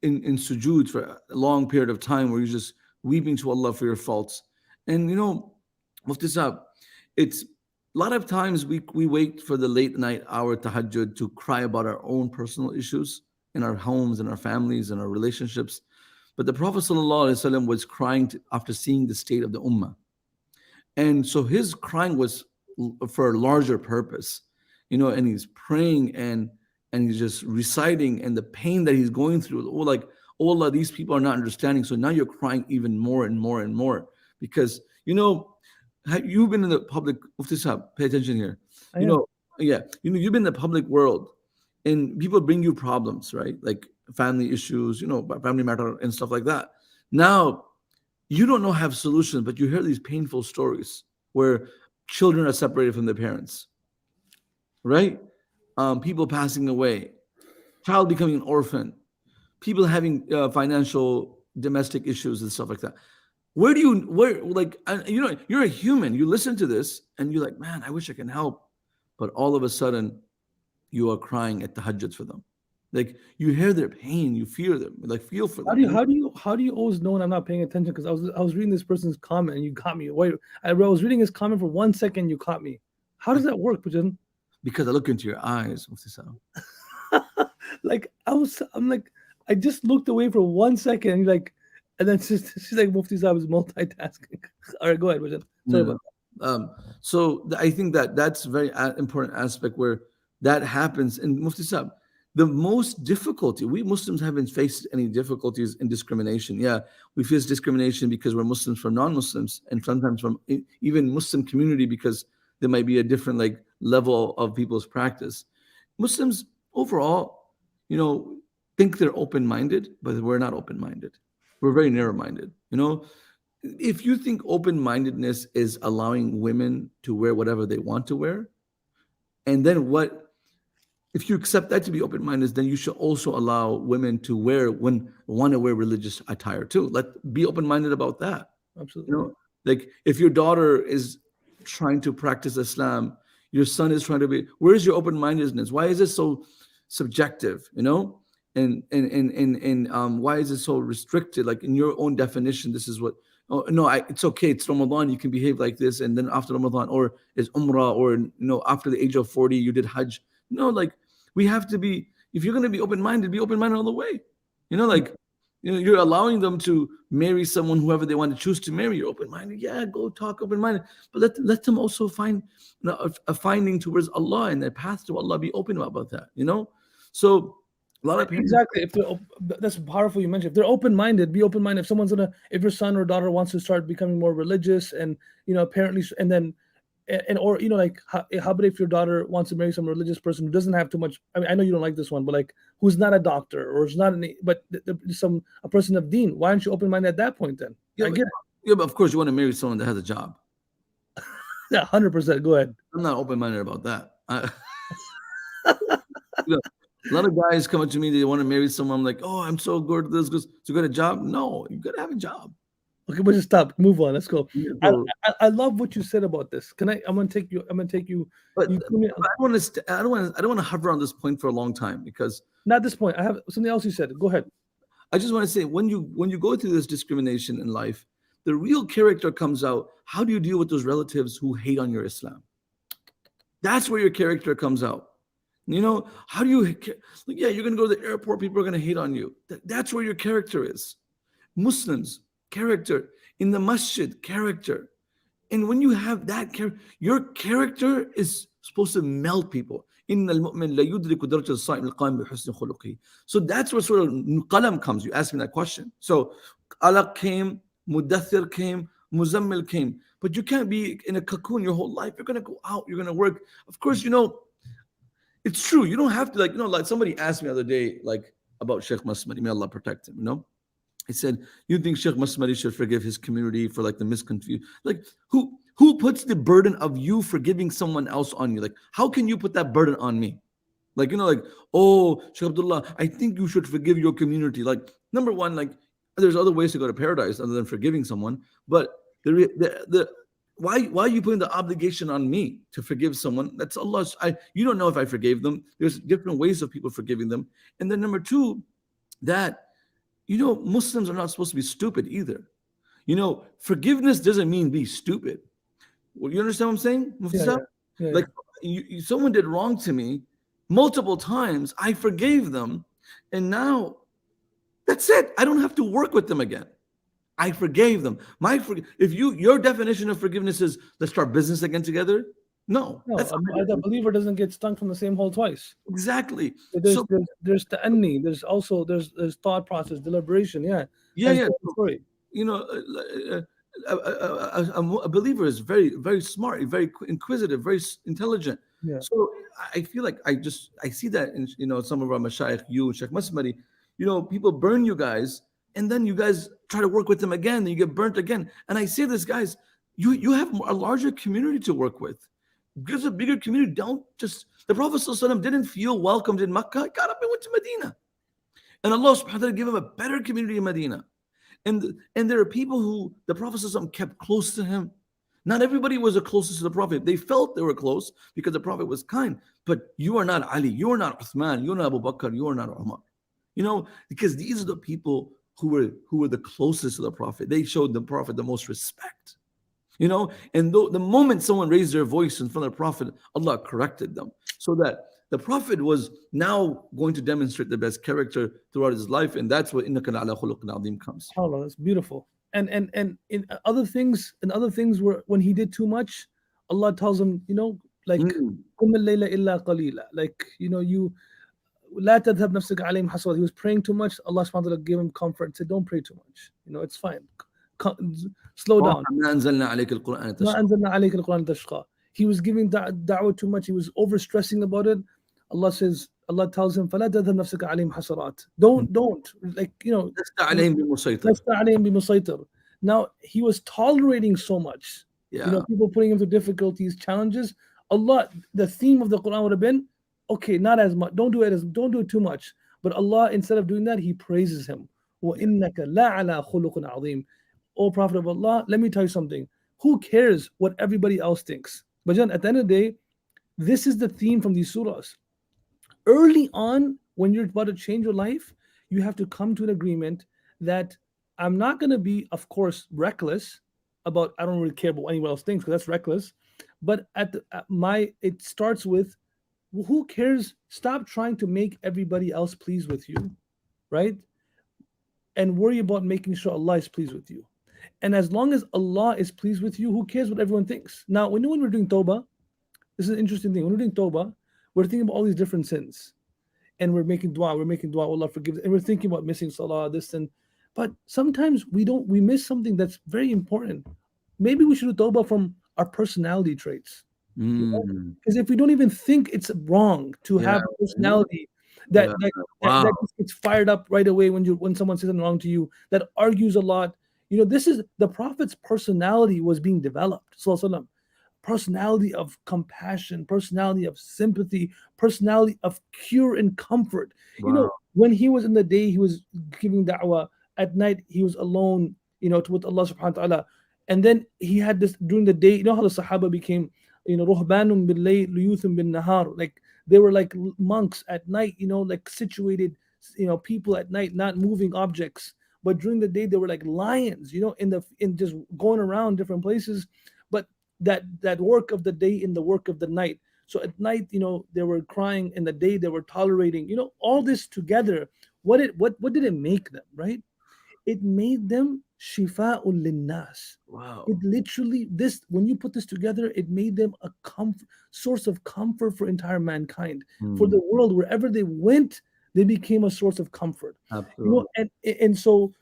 Speaker 3: in sujood for a long period of time where you're just weeping to Allah for your faults. And Mufti Sahib, it's a lot of times we wait for the late night hour tahajjud to cry about our own personal issues in our homes, in our families, in our relationships. But the Prophet ﷺ was crying after seeing the state of the ummah. And so his crying was for a larger purpose, and he's praying and he's just reciting and the pain that he's going through. Oh, like, oh Allah, these people are not understanding. So now you're crying even more and more and more because have you been in the public? Mufti Sahib, pay attention here.
Speaker 1: I
Speaker 3: You
Speaker 1: am.
Speaker 3: know, yeah, you've been in the public world, and people bring you problems, right? Like family issues, family matter and stuff like that. Now you don't know have solutions, but you hear these painful stories where children are separated from their parents, right? People passing away, child becoming an orphan, people having financial domestic issues and stuff like that. You're a human. You listen to this and you're like, man, I wish I can help, but all of a sudden you are crying at the tahajjuds for them. Like you hear their pain, you feel them, like feel for
Speaker 1: How
Speaker 3: them.
Speaker 1: do you always know when I'm not paying attention? Because I was reading this person's comment and you caught me. Wait, I was reading his comment for 1 second, you caught me. How does that work, Pujan?
Speaker 3: Because I look into your eyes, Mufti Sahib.
Speaker 1: Like I'm like, I just looked away for 1 second, and you're like, and then she's like, Mufti Sahib is multitasking. All right, go ahead, Pujan. Sorry about
Speaker 3: I think that's a very important aspect where that happens. And Mufti Sahib, the most difficulty, we Muslims haven't faced any difficulties in discrimination. Yeah, we face discrimination because we're Muslims from non-Muslims, and sometimes from even Muslim community because there might be a different level of people's practice. Muslims overall, think they're open-minded, but we're not open-minded. We're very narrow-minded. If you think open-mindedness is allowing women to wear whatever they want to wear, and then if you accept that to be open-minded, then you should also allow women to want to wear religious attire too. Be open-minded about that.
Speaker 1: Absolutely.
Speaker 3: Like if your daughter is trying to practice Islam, your son is trying to be. Where's your open-mindedness? Why is it so subjective? And why is it so restricted? Like in your own definition, this is what. Oh no, it's okay. It's Ramadan. You can behave like this, and then after Ramadan, or it's Umrah, or after the age of 40, you did Hajj. No, we have to be. If you're going to be open-minded all the way. You're allowing them to marry someone, whoever they want to choose to marry. You're open-minded. Yeah, go talk open-minded, but let them also find a finding towards Allah and their path to Allah. Be open about that. So a lot of parents,
Speaker 1: Exactly. That's powerful. You mentioned if they're open-minded, be open-minded. If your son or daughter wants to start becoming more religious, and apparently, and then, or how about if your daughter wants to marry some religious person who doesn't have too much? I mean, I know you don't like this one, but who's not a doctor or is not a person of Deen? Why aren't you open-minded at that point then? I get it.
Speaker 3: Yeah, but of course you want to marry someone that has a job.
Speaker 1: Yeah, 100%. Go ahead.
Speaker 3: I'm not open-minded about that. A lot of guys come up to me, they want to marry someone. I'm like, oh, I'm so good at this. So you got a job? No, you got to have a job.
Speaker 1: Okay, we'll just stop. Move on. Let's go.
Speaker 3: Yeah,
Speaker 1: I love what you said about this. I'm gonna take you.
Speaker 3: But I don't want to hover on this point for a long time because
Speaker 1: not this point. I have something else you said. Go ahead.
Speaker 3: I just want to say when you go through this discrimination in life, the real character comes out. How do you deal with those relatives who hate on your Islam? That's where your character comes out. How do you? Yeah, you're gonna go to the airport. People are gonna hate on you. That's where your character is. Muslims, character. In the masjid, character. And when you have that character, your character is supposed to melt people. So that's where sort of qalam comes. You asked me that question. So alaq came, mudathir came, muzammil came. But you can't be in a cocoon your whole life. You're going to go out. You're going to work. Of course, it's true. You don't have to like somebody asked me the other day, about Shaykh Masmari. May Allah protect him, He said, you think Shaykh Masmari should forgive his community for the misconfusion? Who puts the burden of you forgiving someone else on you? How can you put that burden on me? Oh, Shaykh Abdullah, I think you should forgive your community. Number one, There's other ways to go to paradise other than forgiving someone. But the why are you putting the obligation on me to forgive someone? That's Allah's. You don't know if I forgave them. There's different ways of people forgiving them. And then number two, that Muslims are not supposed to be stupid either. Forgiveness doesn't mean be stupid. Well, you understand what I'm saying, Mufti Sahib? Like someone did wrong to me multiple times. I forgave them, and now that's it. I don't have to work with them again. I forgave them. If your definition of forgiveness is let's start business again together, no.
Speaker 1: The believer doesn't get stung from the same hole twice.
Speaker 3: Exactly.
Speaker 1: There's ta'anni. There's also there's thought process, deliberation. Sorry.
Speaker 3: A believer is very, very smart, very inquisitive, very intelligent.
Speaker 1: Yeah.
Speaker 3: So I feel like I see that in some of our mashayikh, you, Shaykh Masmari, people burn you guys, and then you guys try to work with them again, and you get burnt again. And I say this, guys, you have a larger community to work with. Gives a bigger community. Don't just the Prophet ﷺ didn't feel welcomed in Makkah, got up and went to Medina. And Allah subhanahu wa ta'ala gave him a better community in Medina. And there are people who the Prophet ﷺ kept close to him. Not everybody was the closest to the Prophet. They felt they were close because the Prophet was kind. But you are not Ali, you are not Uthman, you are not Abu Bakr, you are not Umar. Because these are the people who were the closest to the Prophet. They showed the Prophet the most respect. And the moment someone raised their voice in front of the Prophet, Allah corrected them. So that the Prophet was now going to demonstrate the best character throughout his life, and that's what innaka ala khuluqin azim comes.
Speaker 1: Allah, that's beautiful. And in other things, where when he did too much, Allah tells him, like قُمِ اللَّيْلَ إِلَّا قَلِيلًا, like you لا تذهب نفسك عليهم حسرات. He was praying too much. Allah subhanahu wa ta'ala gave him comfort and said, don't pray too much. It's fine. Slow down.
Speaker 3: مَا أَنزَلْنَا عَلَيْكَ الْقُرْآنَ
Speaker 1: مَا أَنزَلْنَا عَلَيْكَ الْقُرْآنَ تَشْقَى. He was giving da'wah too much. He was overstressing about it. Allah tells him, فَلَا تَذْهَبْ نَفْسَكَ عَلَيْهِمْ حَسَرَاتٍ. Don't, like,
Speaker 3: لَسْتَ عَلَيْهِمْ بِمُسَيْطِرٍ.
Speaker 1: Now, he was tolerating so much. People putting him through difficulties, challenges. Allah, the theme of the Quran would have been, okay, not as much. Don't do it too much. But Allah, instead of doing that, He praises him. وَإِنَّكَ لَعَلَى خُلُقٍ عَظِيمٍ. O Prophet of Allah, let me tell you something. Who cares what everybody else thinks? But at the end of the day, this is the theme from these surahs. Early on, when you're about to change your life, you have to come to an agreement that I'm not going to be, of course, reckless about, I don't really care about what anyone else thinks, because that's reckless. But it starts with, who cares? Stop trying to make everybody else pleased with you, right? And worry about making sure Allah is pleased with you. And as long as Allah is pleased with you, who cares what everyone thinks? Now, when we're doing tawbah, this is an interesting thing. When we're doing tawbah, we're thinking about all these different sins. And we're making dua, Allah forgives. And we're thinking about missing salah, this and. But sometimes we miss something that's very important. Maybe we should do tawbah from our personality traits. Because if we don't even think it's wrong to have a personality that just gets fired up right away when someone says something wrong to you, that argues a lot. This is the Prophet's personality was being developed. Sallallahu Alaihi Wasallam. Personality of compassion, personality of sympathy, personality of cure and comfort.
Speaker 3: Wow.
Speaker 1: When he was in the day, he was giving da'wah. At night, he was alone, with Allah subhanahu wa ta'ala. And then he had this during the day. You know how the Sahaba became, ruhbanun bil-layl, luyuthun bin-nahar. Like they were like monks at night, like situated, people at night, not moving objects. But during the day, they were like lions, in just going around different places. But that work of the day in the work of the night. So at night, they were crying. In the day, they were tolerating. All this together. What did it make them, right? It made them shifa'ul linnas.
Speaker 3: Wow.
Speaker 1: It literally, when you put this together, it made them a source of comfort for entire mankind. For the world, wherever they went, they became a source of comfort.
Speaker 3: Absolutely.
Speaker 1: And so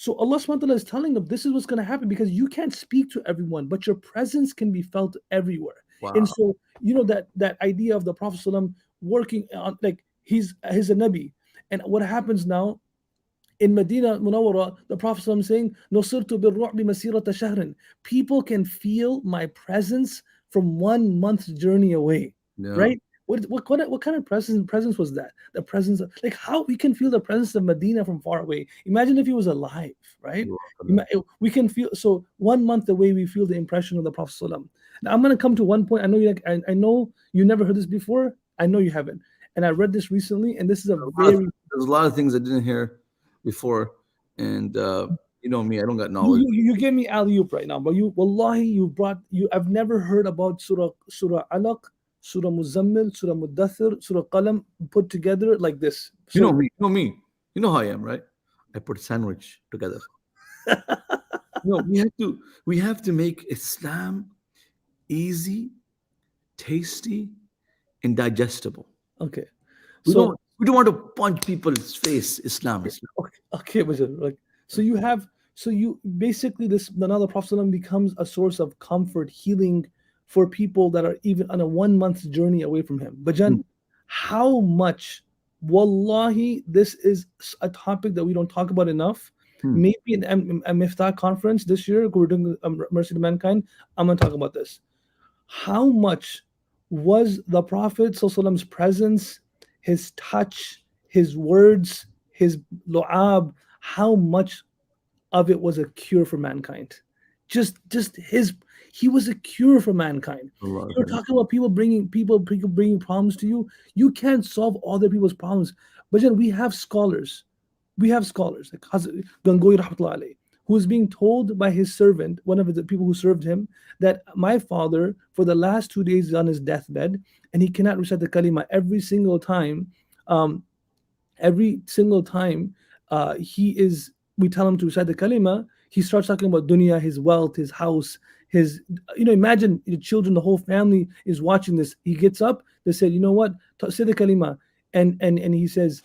Speaker 1: Allah subhanahu wa ta'ala is telling them this is what's going to happen, because you can't speak to everyone, but your presence can be felt everywhere.
Speaker 3: Wow.
Speaker 1: And so, that idea of the Prophet ﷺ working on, like, he's a Nabi. And what happens now, in Medina Munawwara, the Prophet ﷺ saying, "Nusirtu bir-ru'bi masirata shahrin." People can feel my presence from 1 month's journey away, right? What kind of presence was that? The presence of, like, how we can feel the presence of Medina from far away. Imagine if he was alive, right? We can feel, so 1 month away we feel the impression of the Prophet ﷺ. Now I'm going to come to one point. I know you like, I know you never heard this before. I know you haven't, and I read this recently, and this is
Speaker 3: there's a lot of things I didn't hear before, and you know me, I don't got knowledge.
Speaker 1: You gave me alley-oop right now, but wallahi, I've never heard about Surah Alaq, Surah Muzammil, Surah Muddathir, Surah Qalam put together like this.
Speaker 3: You know me. You know how I am, right? I put sandwich together. No, we have to make Islam easy, tasty, and digestible.
Speaker 1: Okay.
Speaker 3: We don't want to punch people's face. Islam.
Speaker 1: Okay, like, so you basically, now the Prophet ﷺ becomes a source of comfort, healing for people that are even on a 1 month journey away from him. But Jan, how much, wallahi, this is a topic that we don't talk about enough. Maybe in a Miftah conference this year, we're doing Mercy to Mankind, I'm going to talk about this. How much was the Prophet ﷺ's presence, his touch, his words, his lu'ab, how much of it was a cure for mankind? He was a cure for mankind. You're talking about people bringing problems to you. You can't solve other people's problems. But then we have scholars like Hazrat Gangohi Rahmatullah Alayhi, who is being told by his servant, one of the people who served him, that my father for the last 2 days is on his deathbed and he cannot recite the kalima every single time. We tell him to recite the kalima, he starts talking about dunya, his wealth, his house, his, imagine the children, the whole family is watching this. He gets up, they said, you know what, say the kalima. And he says,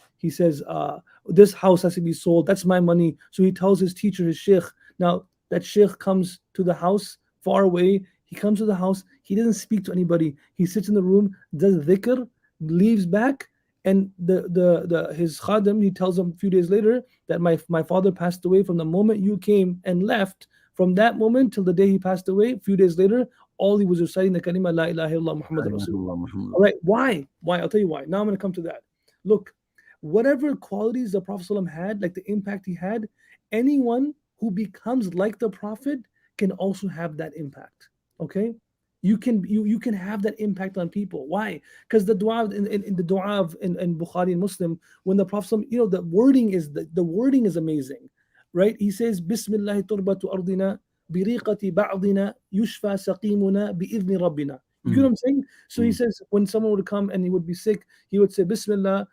Speaker 1: this house has to be sold. That's my money. So he tells his teacher, his sheikh. Now that sheikh comes to the house far away. He comes to the house. He doesn't speak to anybody. He sits in the room, does dhikr, leaves back, and his khadim, he tells him a few days later that my father passed away from the moment you came and left. From that moment till the day he passed away, a few days later, all he was reciting the kalima la ilaha illallah Muhammad Rasulullah. All right, why? I'll tell you why. Now I'm going to come to that. Look, whatever qualities the Prophet ﷺ had, like the impact he had, anyone who becomes like the Prophet can also have that impact. Okay, you can have that impact on people. Why? Because the dua in the dua in Bukhari and Muslim, when the Prophet ﷺ, the wording is amazing, right? He says, Bismillah turbatu ardina biriqati ba'dina yushfa saqimuna bi'idhni rabbina. You know what I'm saying? So he says, when someone would come and he would be sick, he would say, Bismillah,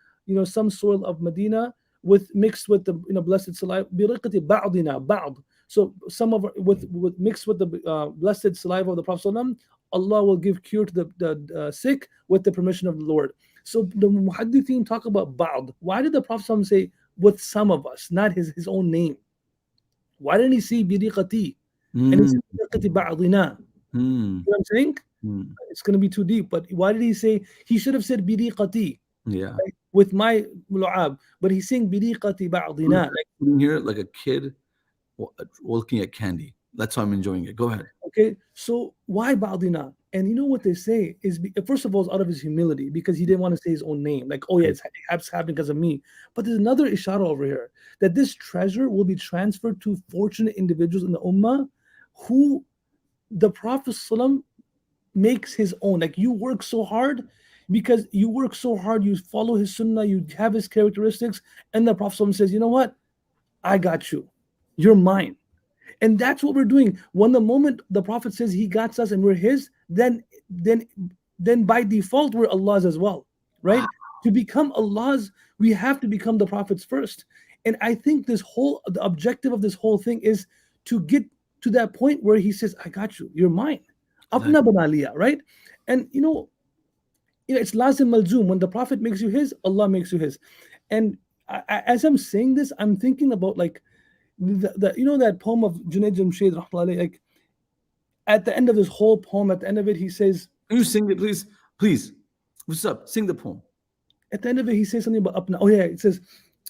Speaker 1: some soil of Medina mixed with the blessed saliva, biriqati ba'dina, ba'd. So some of with mixed with the blessed saliva of the Prophet ﷺ, Allah will give cure to the sick with the permission of the Lord. So the muhaddithin talk about ba'd. Why did the Prophet ﷺ say with some of us, not his own name? Why didn't he say biriqati? And he said biriqati ba'dina. You know what I'm saying? It's going to be too deep. But why did he say? He should have said biriqati.
Speaker 3: Yeah.
Speaker 1: Right? With my lu'ab. But he's saying biriqati ba'dina.
Speaker 3: Like sitting here like a kid looking at candy. That's how I'm enjoying it. Go ahead.
Speaker 1: Okay. So why ba'dina? And you know what they say is, first of all, it's out of his humility, because he didn't want to say his own name. Like, oh yeah, it's happening because of me. But there's another ishara over here, that this treasure will be transferred to fortunate individuals in the ummah who the Prophet ﷺ makes his own. Like, you work so hard, because you work so hard, you follow his sunnah, you have his characteristics, and the Prophet ﷺ says, you know what? I got you. You're mine. And that's what we're doing. When the moment the Prophet says he got us and we're his, then by default we're Allah's as well, right? To become Allah's, we have to become the Prophet's first. And I think the objective of this whole thing is to get to that point where he says, I got you, you're mine. Apna bana liya, right? And it's lazim malzoom. When the Prophet makes you his, Allah makes you his. And as I'm saying this, I'm thinking about like that poem of Junaid Jamshed rahmatullah, like at the end of this whole poem, at the end of it, he says,
Speaker 3: can you sing it, please? Please. What's up? Sing the poem.
Speaker 1: At the end of it, he says something about apna. Oh yeah,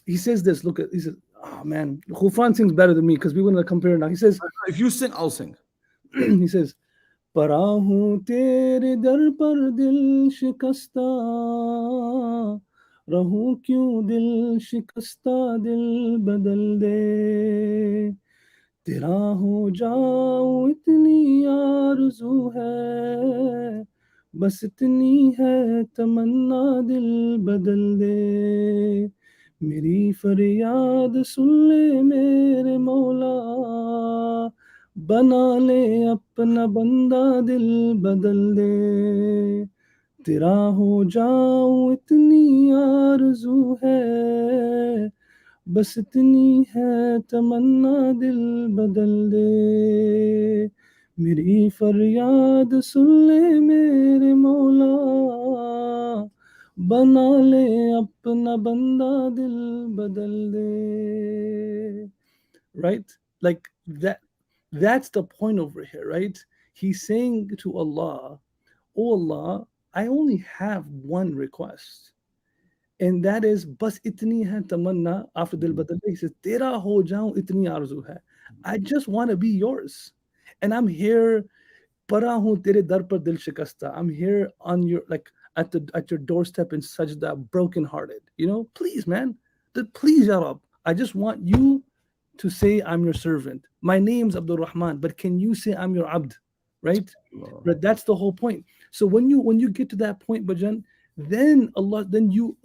Speaker 1: he says this. Look at, he says, oh man, Khufran sings better than me, because we're going to compare now. He says,
Speaker 3: if you sing, I'll sing.
Speaker 1: He says, परा हूँ तेरे दर पर दिल शिकस्ता, रहूं क्यों दिल शिकस्ता, दिल बदल दे। तेरा हो जाऊं इतनी आरज़ू है, बस इतनी है तमन्ना, दिल बदल दे। मेरी फरियाद सुन ले मेरे मौला, बना ले अपना बंदा, दिल बदल दे। तेरा हो जाऊं इतनी आरज़ू है, बस इतनी है तमन्ना, दिल बदल दे। मेरी फरियाद सुन ले मेरे मौला, बना ले अपना बंदा, दिल बदल दे. Right? Like that's the point over here, right? He's saying to Allah, oh Allah, I only have one request. And that is bas itni hai tamanna. After dil badal he says tera ho jaun itni arzu hai. I just want to be yours. And I'm here para hu tere dar par dil shikasta. I'm here on your like at your doorstep in sajda, broken hearted. You know, please man, please ya Rab, I just want you to say I'm your servant. My name's Abdul Rahman, but can you say I'm your abd? Right? But that's the whole point. So when you get to that point, Bajan, then Allah, then you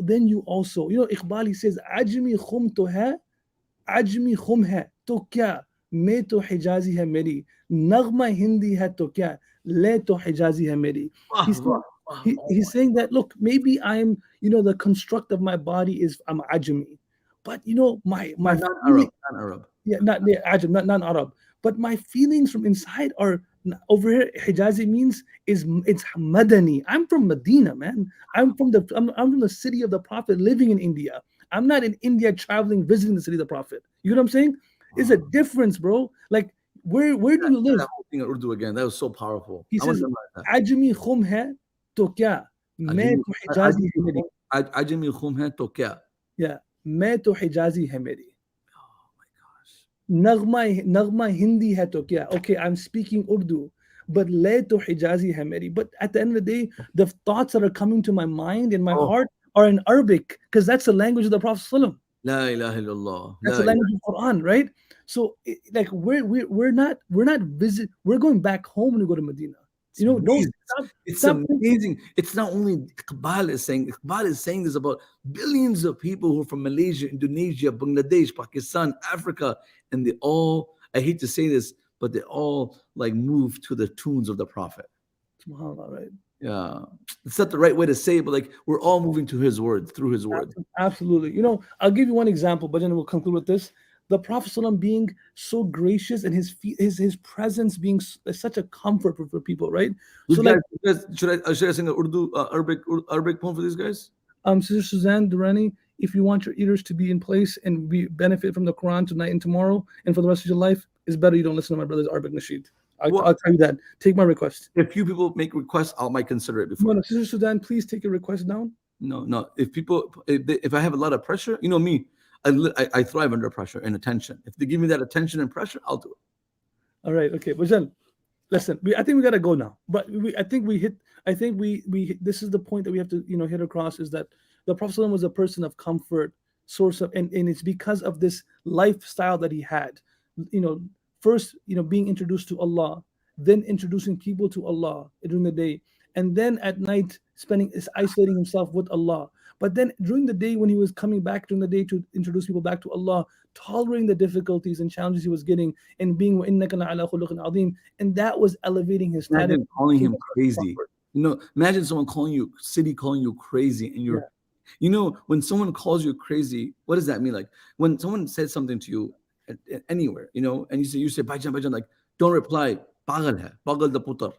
Speaker 1: also, Iqbal, he says, Ajmi khum to hai, Ajmi khum hai, to kya? मैं तो हिजाजी है मेरी, नगमा हिंदी है तो क्या, ले तो हिजाजी है मेरी. He's, he's saying that, look, maybe I'm, the construct of my body is I'm Ajami, but my
Speaker 3: non-Arab.
Speaker 1: yeah, not Ajam, not non-Arab, but my feelings from inside are over here. Hijazi means it's Madani. I'm from Medina, man. I'm from the city of the Prophet, living in India. I'm not in India traveling, visiting the city of the Prophet. You know what I'm saying? It's a difference, bro. Like where do you live?
Speaker 3: That whole thing in Urdu again. That was so powerful.
Speaker 1: He says, "Ajami khum hai to kya? Main to Hijazi hai meri."
Speaker 3: Ajami khum hai to kya?
Speaker 1: Yeah, main to Hijazi hai meri. Nagma Hindi hai to kya? Okay, I'm speaking Urdu, but le to Hijazi hai meri. But at the end of the day, the thoughts that are coming to my mind and my heart are in Arabic, because that's the language of the Prophet ﷺ.
Speaker 3: La ilaha illallah.
Speaker 1: That's the language of Quran, right? So like we're not we're going back home when we go to Medina.
Speaker 3: It's amazing. It's not only Iqbal is saying this about billions of people who are from Malaysia, Indonesia, Bangladesh, Pakistan, Africa, and they all, I hate to say this, but they all like move to the tunes of the Prophet.
Speaker 1: SubhanAllah, right?
Speaker 3: Yeah. It's not the right way to say it, but like we're all moving to his words, through his words.
Speaker 1: Absolutely. I'll give you one example, but then we'll conclude with this. The Prophet ﷺ being so gracious and his presence being such a comfort for people, right? So
Speaker 3: should I sing an Urdu Arabic poem for these guys?
Speaker 1: Sister Suzanne Durrani, if you want your ears to be in place and we benefit from the Quran tonight and tomorrow and for the rest of your life, it's better you don't listen to my brother's Arabic nasheed. I'll tell you that. Take my request.
Speaker 3: If you people make requests, I might consider it before.
Speaker 1: No, Sister Suzanne, please take your request down.
Speaker 3: No. If I have a lot of pressure, me, I thrive under pressure and attention. If they give me that attention and pressure, I'll do it.
Speaker 1: All right, okay. Bajan, listen, I think we gotta go now. But I think we this is the point that we have to hit across, is that the Prophet ﷺ was a person of comfort, source of, and it's because of this lifestyle that he had. First, being introduced to Allah, then introducing people to Allah during the day, and then at night isolating himself with Allah. But then during the day, when he was coming back during the day to introduce people back to Allah, tolerating the difficulties and challenges he was getting, and being وَإِنَّكَ لَعَلَىٰ خُلُقٍ عَظِيمٍ, and that was elevating his status.
Speaker 3: Imagine calling him crazy. Imagine someone calling you crazy, and you're, when someone calls you crazy, what does that mean? Like when someone says something to you anywhere, and you say Bhajan, like don't reply. Pagal hai, pagal da putar.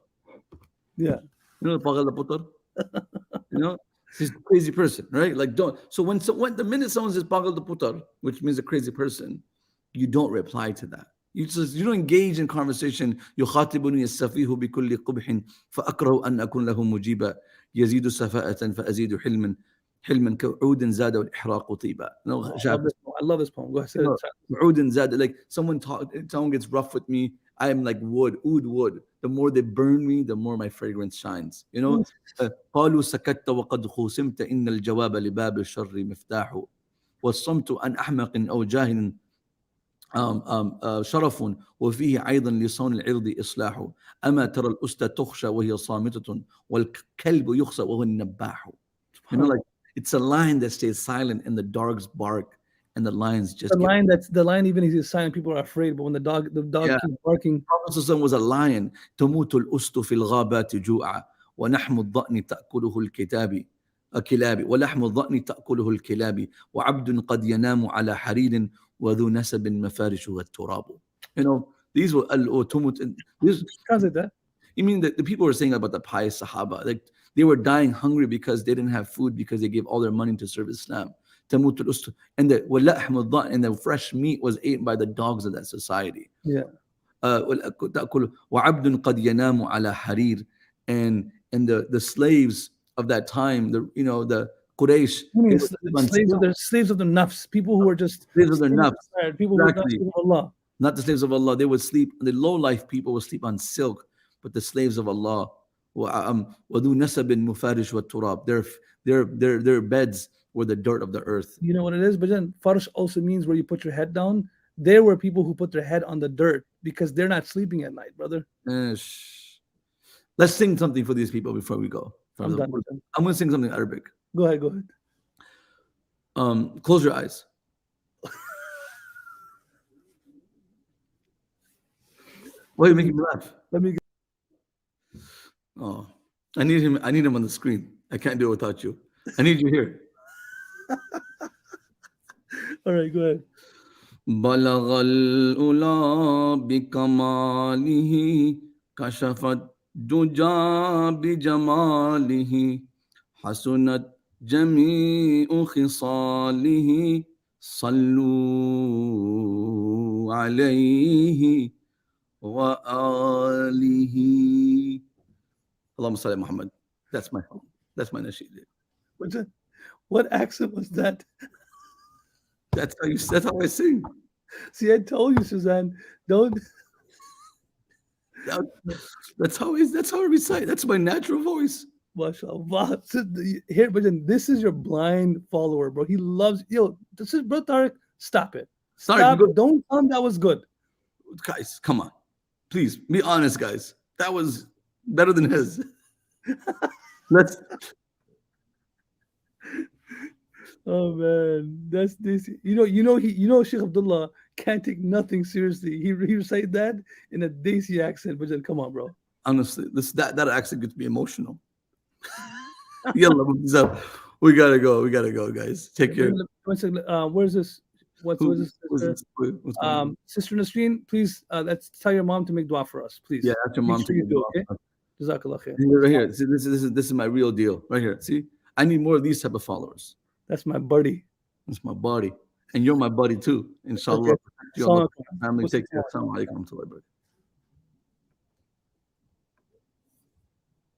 Speaker 1: Yeah.
Speaker 3: Pagal da putar. He's a crazy person, right? Like don't. So when the minute someone says pagal da putar, which means a crazy person, you don't reply to that. You don't engage in conversation. يخاطبني السفيه بكل قبح فأكره أن أكون له مجيبا يزيد سفاءة فأزيد حلما كعود زاد والإحراق طيبا.
Speaker 1: I love this poem. Go ahead.
Speaker 3: عود زاد, like someone gets rough with me, I am like wood. The the more they burn me, the more my fragrance shines. You know, قالوا سكت وقد خوسمت إن الجواب لباب الشر مفتاح والصمت عن أحمق أو جاهل شرف وفيه أيضا لصون العرض إصلاح أما ترى الأستى تخشى وهي صامتة والكلب يخشى وهو النباح. You know, like it's a lion that stays silent and the dogs bark and the lions just get.
Speaker 1: The lion even is silent, people are afraid, but when the dog keeps barking.
Speaker 3: Prophet was a lion. تموت الأسد في الغابات جوعا ولحم الضأن تأكله الكلاب ولحم الضأن تأكله الكلاب وعبد قد ينام على حرير وذو نسب مفارشه التراب. You know, these were
Speaker 1: Translate that.
Speaker 3: You mean the people were saying about the pious Sahaba, like they were dying hungry because they didn't have food because they gave all their money to serve Islam. تموت الأسد and the fresh meat was eaten by the dogs of that society.
Speaker 1: Yeah.
Speaker 3: وعبد قد ينام على حرير and the slaves of that time, the Quraysh,
Speaker 1: slaves of the nafs, people who were just
Speaker 3: slaves of their nafs,
Speaker 1: people who were not slaves of Allah.
Speaker 3: Not the slaves of Allah. They would sleep. The low life people would sleep on silk, but the slaves of Allah, وَذُو نَسَبٍ مُفَارِشْ وَالتُّرَابِ, their beds were the dirt of the earth.
Speaker 1: You know what it is? But then farsh also means where you put your head down. There were people who put their head on the dirt because they're not sleeping at night, brother.
Speaker 3: Let's sing something for these people before we go.
Speaker 1: I'm done.
Speaker 3: I'm going to sing something in Arabic.
Speaker 1: Go ahead.
Speaker 3: Close your eyes. Why are you making me laugh?
Speaker 1: Let me.
Speaker 3: Oh, I need him on the screen. I can't do it without you. I need you here.
Speaker 1: All right, go ahead.
Speaker 3: بلغ الأولى بكماله كشفت دجى بجماله حسنت جميع خصاله صلوا عليه وآله اللهم صل على محمد. That's my nasheed.
Speaker 1: What accent was that?
Speaker 3: That's how I sing.
Speaker 1: See, I told you, Suzanne, don't.
Speaker 3: That's how I recite. That's my natural voice.
Speaker 1: MashaAllah. Here, but then this is your blind follower, bro. He loves this is bro Tariq. Stop it. Stop it. Don't tell him that was good.
Speaker 3: Guys, come on. Please be honest, guys. That was better than his. Let's.
Speaker 1: Oh man, that's this. Shaykh Abdullah can't take nothing seriously. He recited that in a Desi accent. But then, come on, bro.
Speaker 3: Honestly, that accent gets me emotional. Yalla, we gotta go, guys. Take care.
Speaker 1: Where's this? What's this? Sister Nasreen, please. Let's tell your mom to make dua for us, please.
Speaker 3: Yeah, ask your mom to
Speaker 1: do. Okay. Jazakallah khair.
Speaker 3: Right here. See, this is my real deal. Right here. See, I need more of these type of followers.
Speaker 1: That's my buddy.
Speaker 3: That's my buddy, and you're my buddy too. Inshallah.
Speaker 1: Okay.
Speaker 3: Family, take care. Assalamu alaikum.